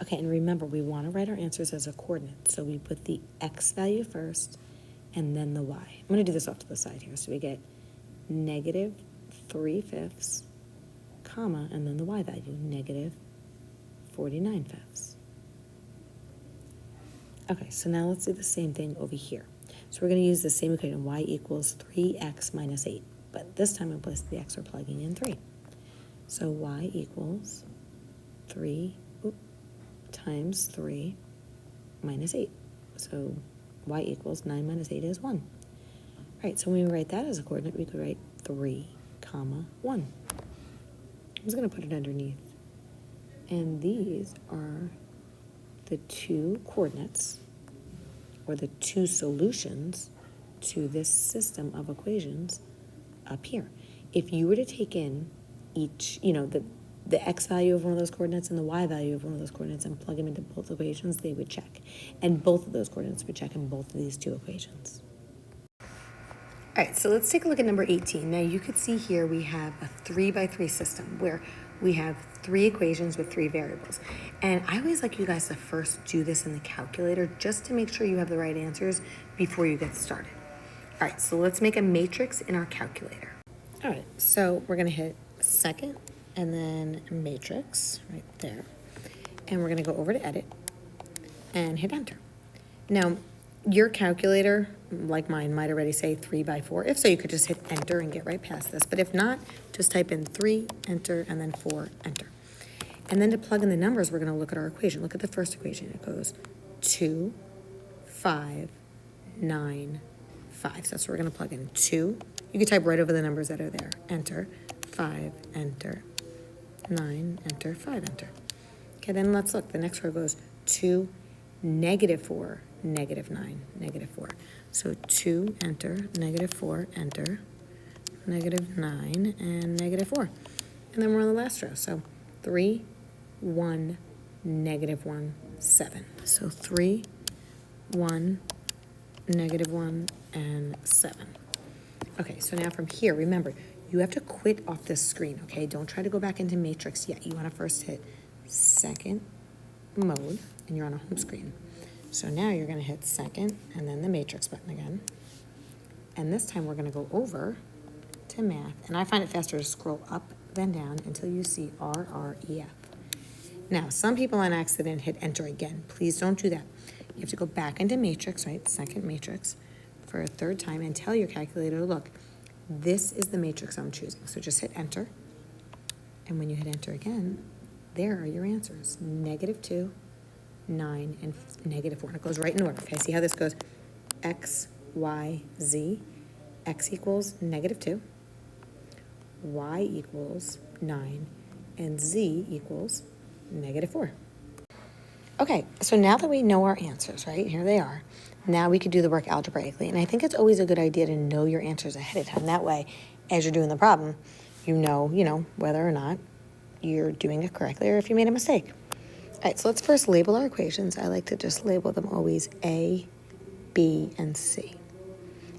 Okay, and remember, we want to write our answers as a coordinate. So we put the x value first and then the y. I'm going to do this off to the side here. So we get negative 3/5, comma, and then the y value, negative 49/5. Okay, so now let's do the same thing over here. So we're going to use the same equation, y equals 3x minus 8. But this time in place of the x, we're plugging in 3. So y equals 3 times 3 minus 8. So y equals 9 minus 8 is 1. All right, so when we write that as a coordinate, we could write 3, comma 1. I'm just going to put it underneath. And these are the two coordinates, or the two solutions to this system of equations up here. If you were to take in each, the x value of one of those coordinates and the y value of one of those coordinates and plug them into both equations, they would check. And both of those coordinates would check in both of these two equations. All right, so let's take a look at number 18. Now you could see here we have a 3x3 system where we have 3 equations with 3 variables. And I always like you guys to first do this in the calculator just to make sure you have the right answers before you get started. All right, so let's make a matrix in our calculator. All right, so we're going to hit second and then matrix right there. And we're going to go over to edit and hit enter. Now, your calculator, like mine, might already say 3x4. If so, you could just hit enter and get right past this. But if not, just type in 3, enter, and then 4, enter. And then to plug in the numbers, we're going to look at our equation. Look at the first equation. It goes 2, 5, 9, 5. So that's what we're going to plug in. 2. You can type right over the numbers that are there. Enter. 5, enter. 9, enter. 5, enter. Okay, then let's look. The next row goes 2, negative 4, negative 9, negative 4. So 2, enter, negative 4, enter, negative 9, and negative 4. And then we're on the last row. So 3, 1, negative 1, 7. So 3, 1, -1, and 7. Okay, so now from here, remember, you have to quit off this screen, okay? Don't try to go back into matrix yet. You want to first hit second mode, and you're on a home screen. So now you're going to hit second, and then the matrix button again. And this time we're going to go over to math, and I find it faster to scroll up than down until you see R, R, E, F. Now, some people on accident hit enter again. Please don't do that. You have to go back into matrix, right? Second matrix for a third time and tell your calculator, look, this is the matrix I'm choosing. So just hit enter. And when you hit enter again, there are your answers. -2, 9, and -4. And it goes right in order. Okay, see how this goes? X, Y, Z. X equals -2. Y equals 9. And Z equals -4. Okay, so now that we know our answers, right, here they are, now we could do the work algebraically. And I think it's always a good idea to know your answers ahead of time. That way, as you're doing the problem, you know whether or not you're doing it correctly or if you made a mistake. All right, so let's first label our equations. I like to just label them always A, B, and C.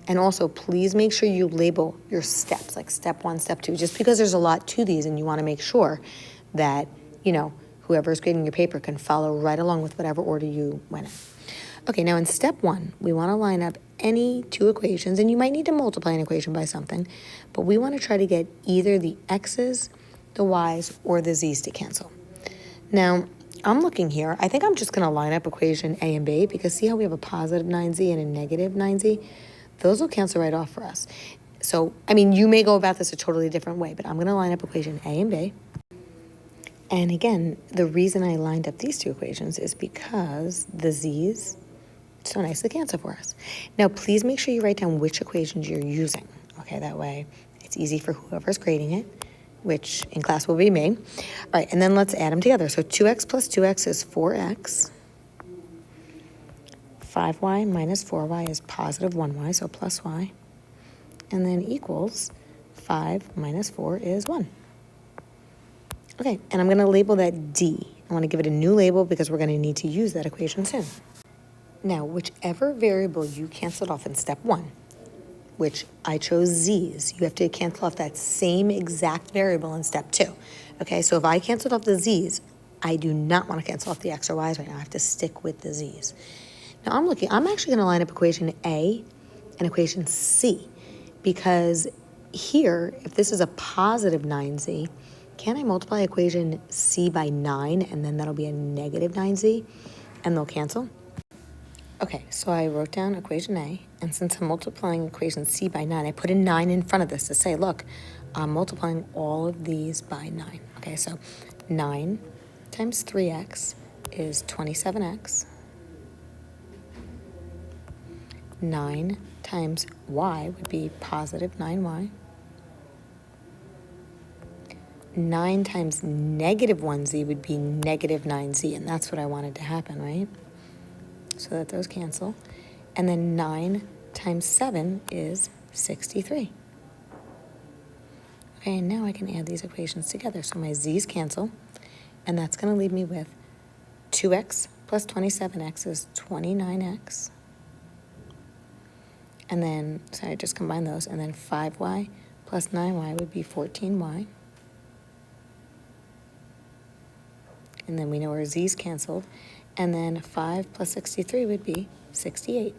And also, please make sure you label your steps, like step 1, step 2, just because there's a lot to these and you want to make sure that, whoever's grading your paper can follow right along with whatever order you went in. Okay, now in step 1, we want to line up any two equations, and you might need to multiply an equation by something, but we want to try to get either the x's, the y's, or the z's to cancel. Now, I'm looking here. I think I'm just going to line up equation A and B, because see how we have a positive 9z and a negative 9z? Those will cancel right off for us. So, you may go about this a totally different way, but I'm going to line up equation A and B. And again, the reason I lined up these two equations is because the z's so nicely cancel for us. Now, please make sure you write down which equations you're using. Okay, that way it's easy for whoever's grading it, which in class will be me. All right, and then let's add them together. So 2x plus 2x is 4x. 5y minus 4y is positive 1y, so plus y. And then equals 5 minus 4 is 1. Okay, and I'm going to label that D. I want to give it a new label because we're going to need to use that equation soon. Now, whichever variable you canceled off in step 1, which I chose z's, you have to cancel off that same exact variable in step 2. Okay, so if I canceled off the z's, I do not want to cancel off the x or y's right now. I have to stick with the z's. Now, I'm actually going to line up equation A and equation C, because here, if this is a positive 9z, can I multiply equation C by 9, and then that'll be a negative 9z, and they'll cancel? Okay, so I wrote down equation A, and since I'm multiplying equation C by 9, I put a 9 in front of this to say, look, I'm multiplying all of these by 9. Okay, so 9 times 3x is 27x. 9 times y would be positive 9y. 9 times negative 1z would be negative 9z, and that's what I wanted to happen, right? So that those cancel. And then 9 times 7 is 63. Okay, and now I can add these equations together. So my z's cancel, and that's going to leave me with 2x plus 27x is 29x. And then, I just combined those, and then 5y plus 9y would be 14y. And then we know our z's canceled. And then 5 plus 63 would be 68.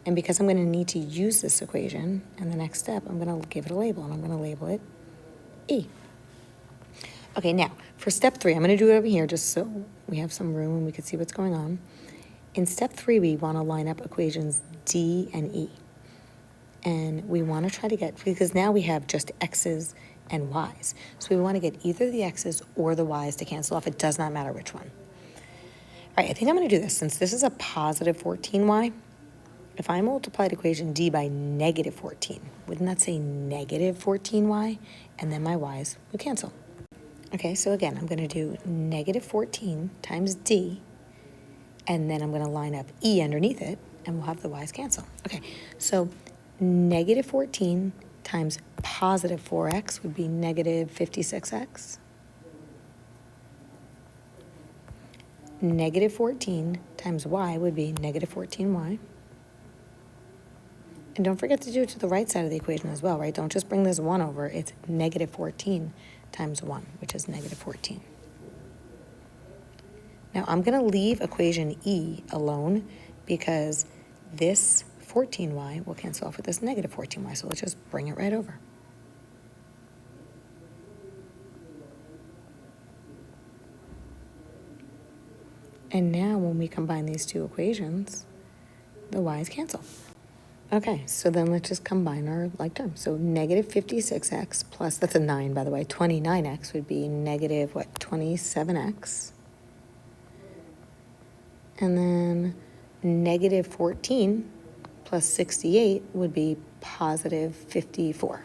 And because I'm going to need to use this equation in the next step, I'm going to give it a label, and I'm going to label it E. Okay, now, for step 3, I'm going to do it over here just so we have some room and we can see what's going on. In step 3, we want to line up equations D and E. And we want to try to get, because now we have just x's and y's. So we want to get either the x's or the y's to cancel off. It does not matter which one. All right, I think I'm going to do this. Since this is a positive 14y, if I multiplied equation D by negative 14, wouldn't that say negative 14y? And then my y's would cancel. Okay, so again, I'm going to do negative 14 times D, and then I'm going to line up E underneath it, and we'll have the y's cancel. Okay, so negative 14 times positive 4x would be negative 56x. Negative 14 times y would be negative 14y. And don't forget to do it to the right side of the equation as well, right? Don't just bring this 1 over. It's negative 14 times 1, which is negative 14. Now, I'm going to leave equation E alone because this 14y will cancel off with this negative 14y, so let's just bring it right over. And now when we combine these two equations, the y's cancel. Okay, so then let's just combine our like terms. So negative 56x plus, that's a 9 by the way, 29x would be negative, what, 27x. And then negative 14 plus 68 would be positive 54.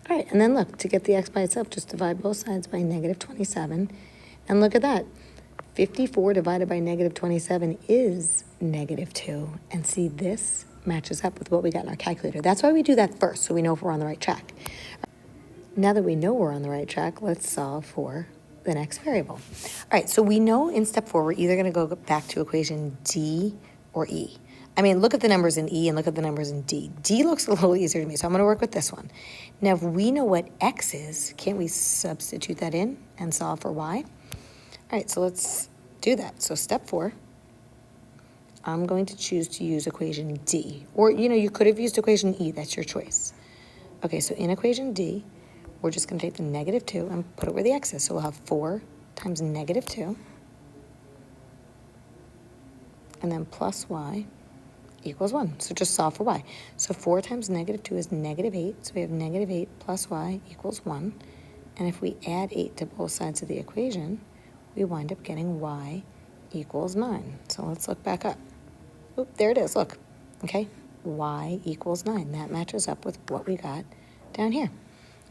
All right, and then look, to get the x by itself, just divide both sides by negative 27. And look at that. 54 divided by negative 27 is negative 2. And see, this matches up with what we got in our calculator. That's why we do that first, so we know if we're on the right track. Now that we know we're on the right track, let's solve for the next variable. All right, so we know in step 4, we're either going to go back to equation D or E. I mean, look at the numbers in E and look at the numbers in D. D looks a little easier to me, so I'm going to work with this one. Now, if we know what X is, can't we substitute that in and solve for Y? All right, so let's do that. So step 4, I'm going to choose to use equation D. Or, you could have used equation E. That's your choice. Okay, so in equation D, we're just going to take the negative 2 and put it where the X is. So we'll have 4 times negative 2, and then plus Y equals 1. So just solve for Y. So 4 times negative 2 is negative 8. So we have negative 8 plus Y equals 1. And if we add 8 to both sides of the equation, we wind up getting Y equals 9. So let's look back up. Oop, there it is, look. Okay, Y equals 9. That matches up with what we got down here.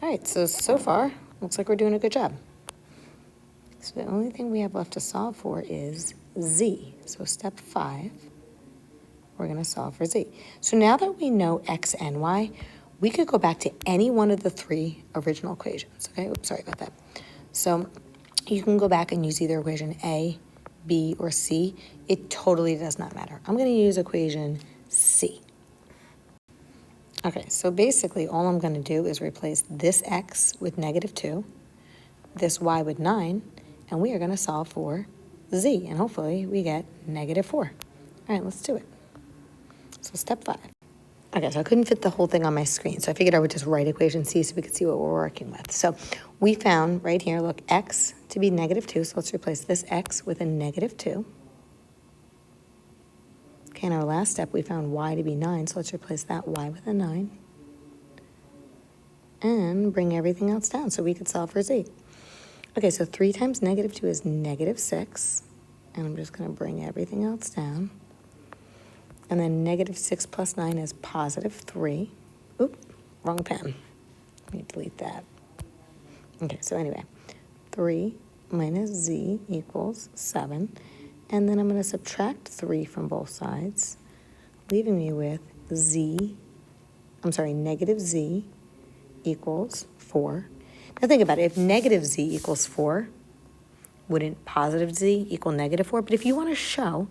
All right, so far, looks like we're doing a good job. So the only thing we have left to solve for is Z. So step 5, we're going to solve for Z. So now that we know X and Y, we could go back to any one of the 3 original equations. Okay, oops, sorry about that. So you can go back and use either equation A, B, or C. It totally does not matter. I'm going to use equation C. Okay, so basically all I'm going to do is replace this X with negative 2, this Y with 9, and we are going to solve for Z, and hopefully we get negative 4. All right, let's do it. So step 5. Okay, so I couldn't fit the whole thing on my screen, so I figured I would just write equation C so we could see what we're working with. So we found right here, look, X to be negative 2, so let's replace this X with a negative 2. Okay, in our last step, we found Y to be 9, so let's replace that Y with a 9. And bring everything else down so we could solve for Z. Okay, so 3 times negative 2 is negative 6. And I'm just going to bring everything else down. And then negative 6 plus 9 is positive 3. Oop, wrong pen. Let me delete that. Okay, so anyway, 3 minus Z equals 7. And then I'm going to subtract 3 from both sides, leaving me with negative Z equals 4. Now think about it. If negative Z equals 4, wouldn't positive Z equal negative 4? But if you want to show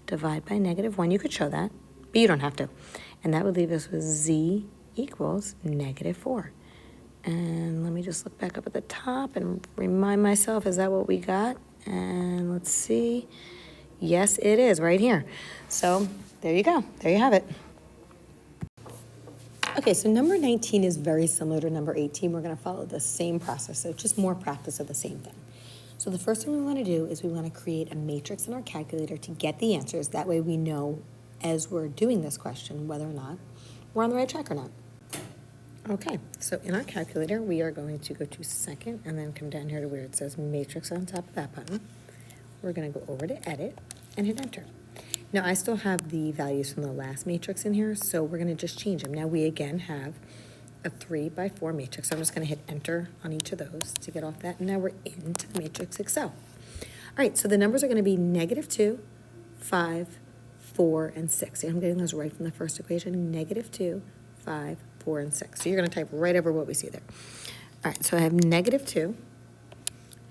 divide by negative 1, you could show that, but you don't have to. And that would leave us with Z equals negative 4. And let me just look back up at the top and remind myself, is that what we got? And let's see. Yes, it is right here. So there you go. There you have it. Okay, so number 19 is very similar to number 18. We're going to follow the same process, so just more practice of the same thing. So the first thing we want to do is we want to create a matrix in our calculator to get the answers. That way we know as we're doing this question whether or not we're on the right track or not. Okay, so in our calculator, we are going to go to second and then come down here to where it says matrix on top of that button. We're going to go over to edit and hit enter. Now I still have the values from the last matrix in here, so we're going to just change them. Now we again have a 3 by 4 matrix. So I'm just going to hit enter on each of those to get off that. And now we're into the matrix Excel. All right, so the numbers are going to be negative 2, 5, 4, and 6. See, I'm getting those right from the first equation. Negative 2, 5, 4, and 6. So you're going to type right over what we see there. All right, so I have negative 2,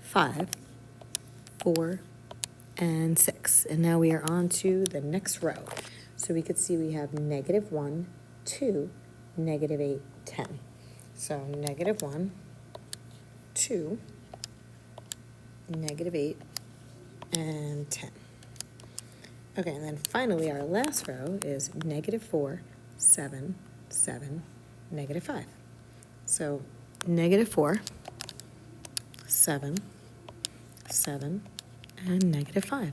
5, 4, and 6. And now we are on to the next row. So we could see we have -1, 2, -8, 10. So -1, 2, -8, and 10. Okay, and then finally our last row is -4, 7, 7, -5. So -4, 7, 7, and -5.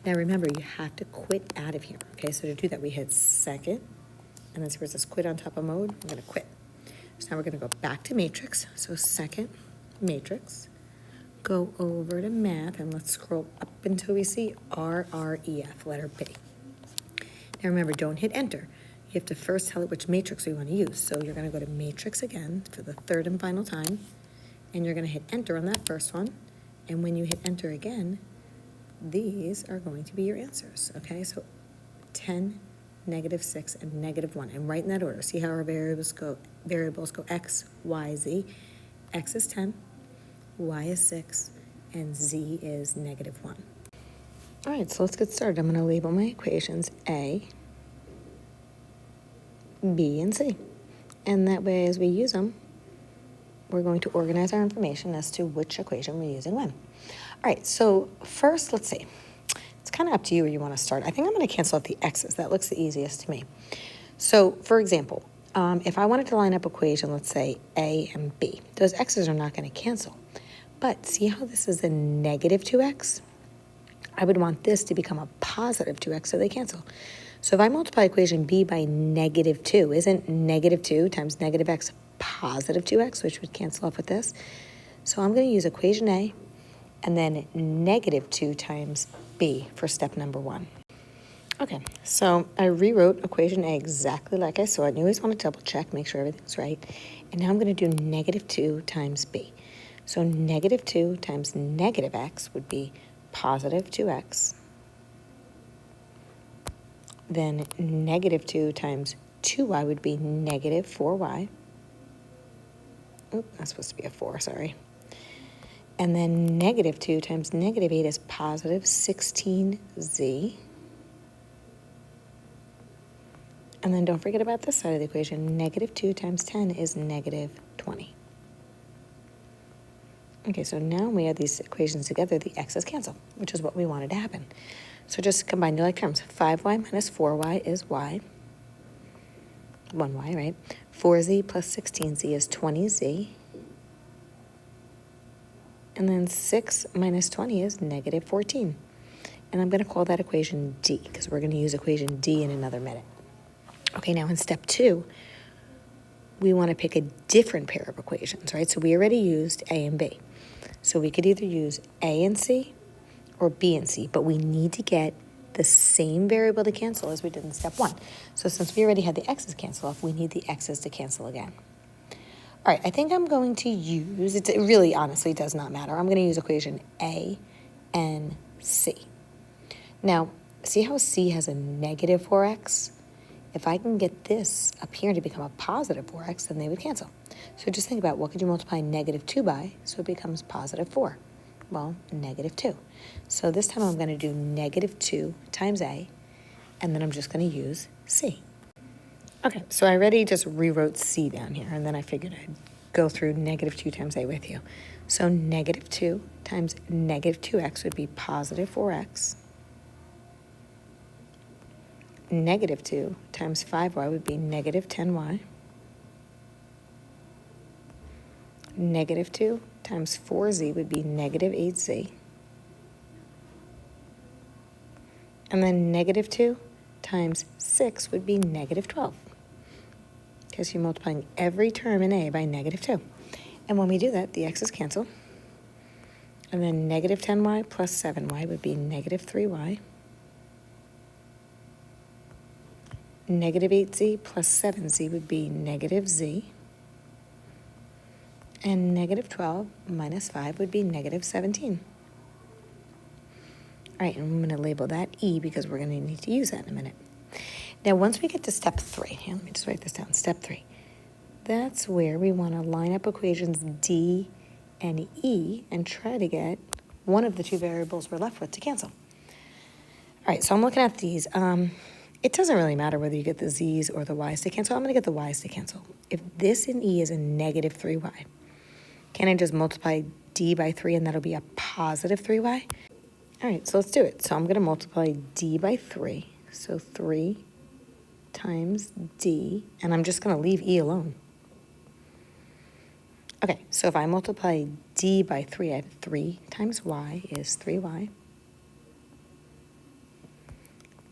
Now remember, you have to quit out of here. Okay, so to do that, we hit second, and then see where it says quit on top of mode, we're going to quit. So now we're going to go back to matrix. So second, matrix. Go over to math, and let's scroll up until we see RREF, letter B. Now remember, don't hit enter. You have to first tell it which matrix we want to use. So you're going to go to matrix again for the third and final time, and you're going to hit enter on that first one. And when you hit enter again, these are going to be your answers, okay? So 10, -6, and -1, and right in that order. See how our variables go X, Y, Z. X is 10, Y is 6, and Z is -1. All right, so let's get started. I'm going to label my equations A, B, and C. And that way, as we use them, we're going to organize our information as to which equation we're using when. All right, so first, let's see. It's kind of up to you where you want to start. I think I'm going to cancel out the x's. That looks the easiest to me. So, for example, if I wanted to line up equation, let's say A and B, those x's are not going to cancel. But see how this is a -2x? I would want this to become a positive 2x so they cancel. So if I multiply equation B by -2, isn't -2 times -x positive 2x, which would cancel off with this? So I'm going to use equation A and then -2 times B for step number 1. Okay, so I rewrote equation A exactly like I saw it. You always want to double check, make sure everything's right. And now I'm going to do -2 times B. So -2 times -x would be positive 2x. Then -2 times 2y would be -4y. Oh, that's supposed to be a 4, sorry. And then -2 times -8 is positive 16z. And then don't forget about this side of the equation. -2 times 10 is -20. Okay, so now when we add these equations together, the x's cancel, which is what we wanted to happen. So just combine your like terms. 5y minus 4y is y. 1y, right? 4z plus 16z is 20z. And then 6 minus 20 is -14. And I'm going to call that equation D, because we're going to use equation D in another minute. Okay, now in step 2, we want to pick a different pair of equations, right? So we already used A and B. So we could either use A and C or B and C, but we need to get the same variable to cancel as we did in step 1. So since we already had the x's cancel off, we need the x's to cancel again. All right, I think I'm going to use, it really honestly does not matter. I'm going to use equation A and C. Now, see how C has a -4x? If I can get this up here to become a positive 4x, then they would cancel. So just think about what could you multiply -2 by so it becomes positive 4? Well, -2. So this time I'm going to do -2 times A, and then I'm just going to use C. Okay, so I already just rewrote C down here, and then I figured I'd go through -2 times A with you. So -2 times -2x would be positive 4x. -2 times 5y would be -10y. -2 times 4z would be -8z. And then -2 times 6 would be -12. Because you're multiplying every term in A by -2. And when we do that, the x's cancel. And then -10y plus 7y would be -3y. -8z plus 7z would be -z. And -12 minus 5 would be -17. All right, and I'm going to label that E because we're going to need to use that in a minute. Now, once we get to step 3, here, let me just write this down, step 3. That's where we want to line up equations D and E and try to get one of the two variables we're left with to cancel. All right, so I'm looking at these. It doesn't really matter whether you get the z's or the y's to cancel. I'm going to get the y's to cancel. If this in E is a negative 3y, can I just multiply d by 3 and that'll be a positive 3y? All right, so let's do it. So I'm going to multiply d by 3. So 3 times d, and I'm just going to leave E alone. Okay, so if I multiply d by 3, I have 3 times y is 3y.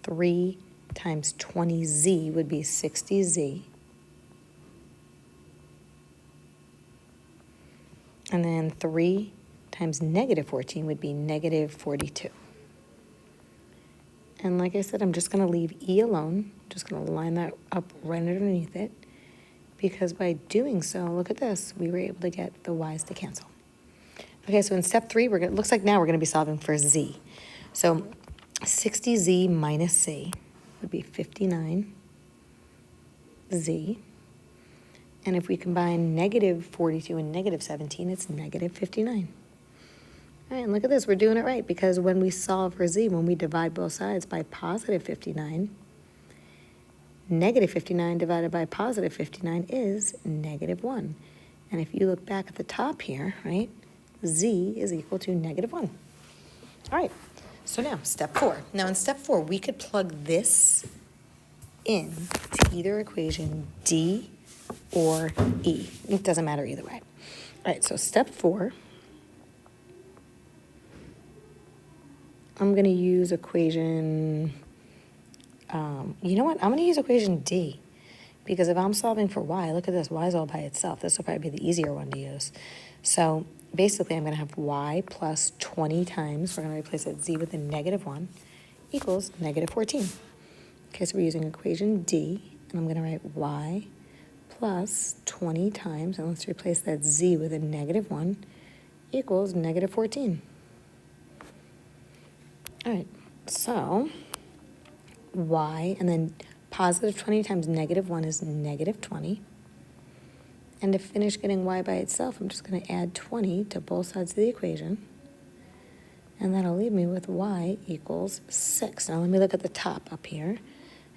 3 times 20z would be 60z. And then 3 times negative 14 would be negative 42. And like I said, I'm just going to leave E alone. Just going to line that up right underneath it. Because by doing so, look at this, we were able to get the y's to cancel. Okay, so in step 3, it looks like now we're going to be solving for z. So 60z minus c would be 59z. And if we combine negative 42 and negative 17, it's negative 59. All right, and look at this, we're doing it right, because when we solve for z, when we divide both sides by positive 59, negative 59 divided by positive 59 is negative 1. And if you look back at the top here, right, z is equal to negative 1. All right, so now step 4. Now in step 4, we could plug this in to either equation D or E. It doesn't matter either way. All right, so step 4, I'm going to use equation, you know what? I'm going to use equation D, because if I'm solving for y, look at this, y is all by itself. This will probably be the easier one to use. So basically, I'm going to have y plus 20 times, we're going to replace that z with a negative 1, equals negative 14. Okay, so we're using equation D, and I'm going to write y plus 20 times, and let's replace that z with a negative 1, equals negative 14. All right, so y, and then positive 20 times negative 1 is negative 20. And to finish getting y by itself, I'm just going to add 20 to both sides of the equation. And that'll leave me with y equals 6. Now let me look at the top up here.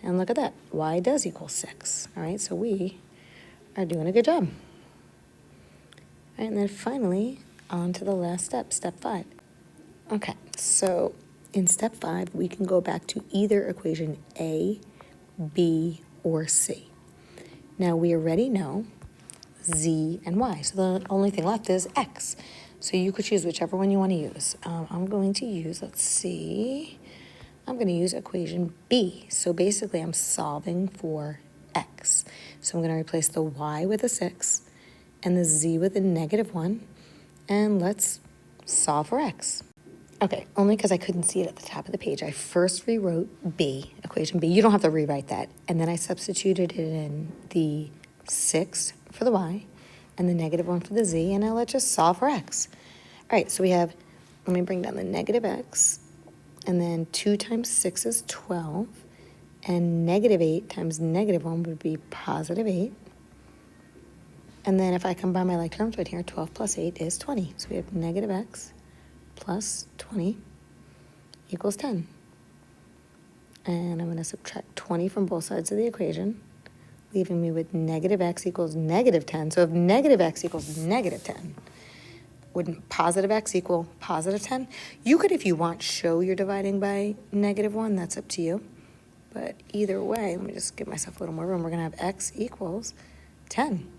And look at that, y does equal 6. All right, so we are doing a good job. All right, and then finally, on to the last step, step 5. Okay, so in step 5, we can go back to either equation A, B, or C. Now we already know z and y, so the only thing left is x. So you could choose whichever one you want to use. I'm going to use, let's see, I'm going to use equation B. So basically I'm solving for x. So I'm going to replace the y with a 6 and the z with a negative 1, and let's solve for x. Okay, only because I couldn't see it at the top of the page. I first rewrote B, equation B. You don't have to rewrite that. And then I substituted it in the 6 for the y and the negative 1 for the z, and now let's just solve for x. All right, so we have, let me bring down the negative x, and then 2 times 6 is 12, and negative 8 times negative 1 would be positive 8. And then if I combine my like terms right here, 12 plus 8 is 20. So we have negative x plus 20 equals 10. And I'm going to subtract 20 from both sides of the equation, leaving me with negative x equals negative 10. So if negative x equals negative 10, wouldn't positive x equal positive 10? You could, if you want, show you're dividing by negative 1. That's up to you. But either way, let me just give myself a little more room. We're going to have x equals 10.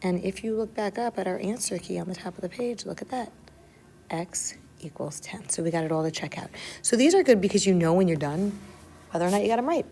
And if you look back up at our answer key on the top of the page, look at that. X equals 10. So we got it all to check out. So these are good because you know when you're done whether or not you got them right.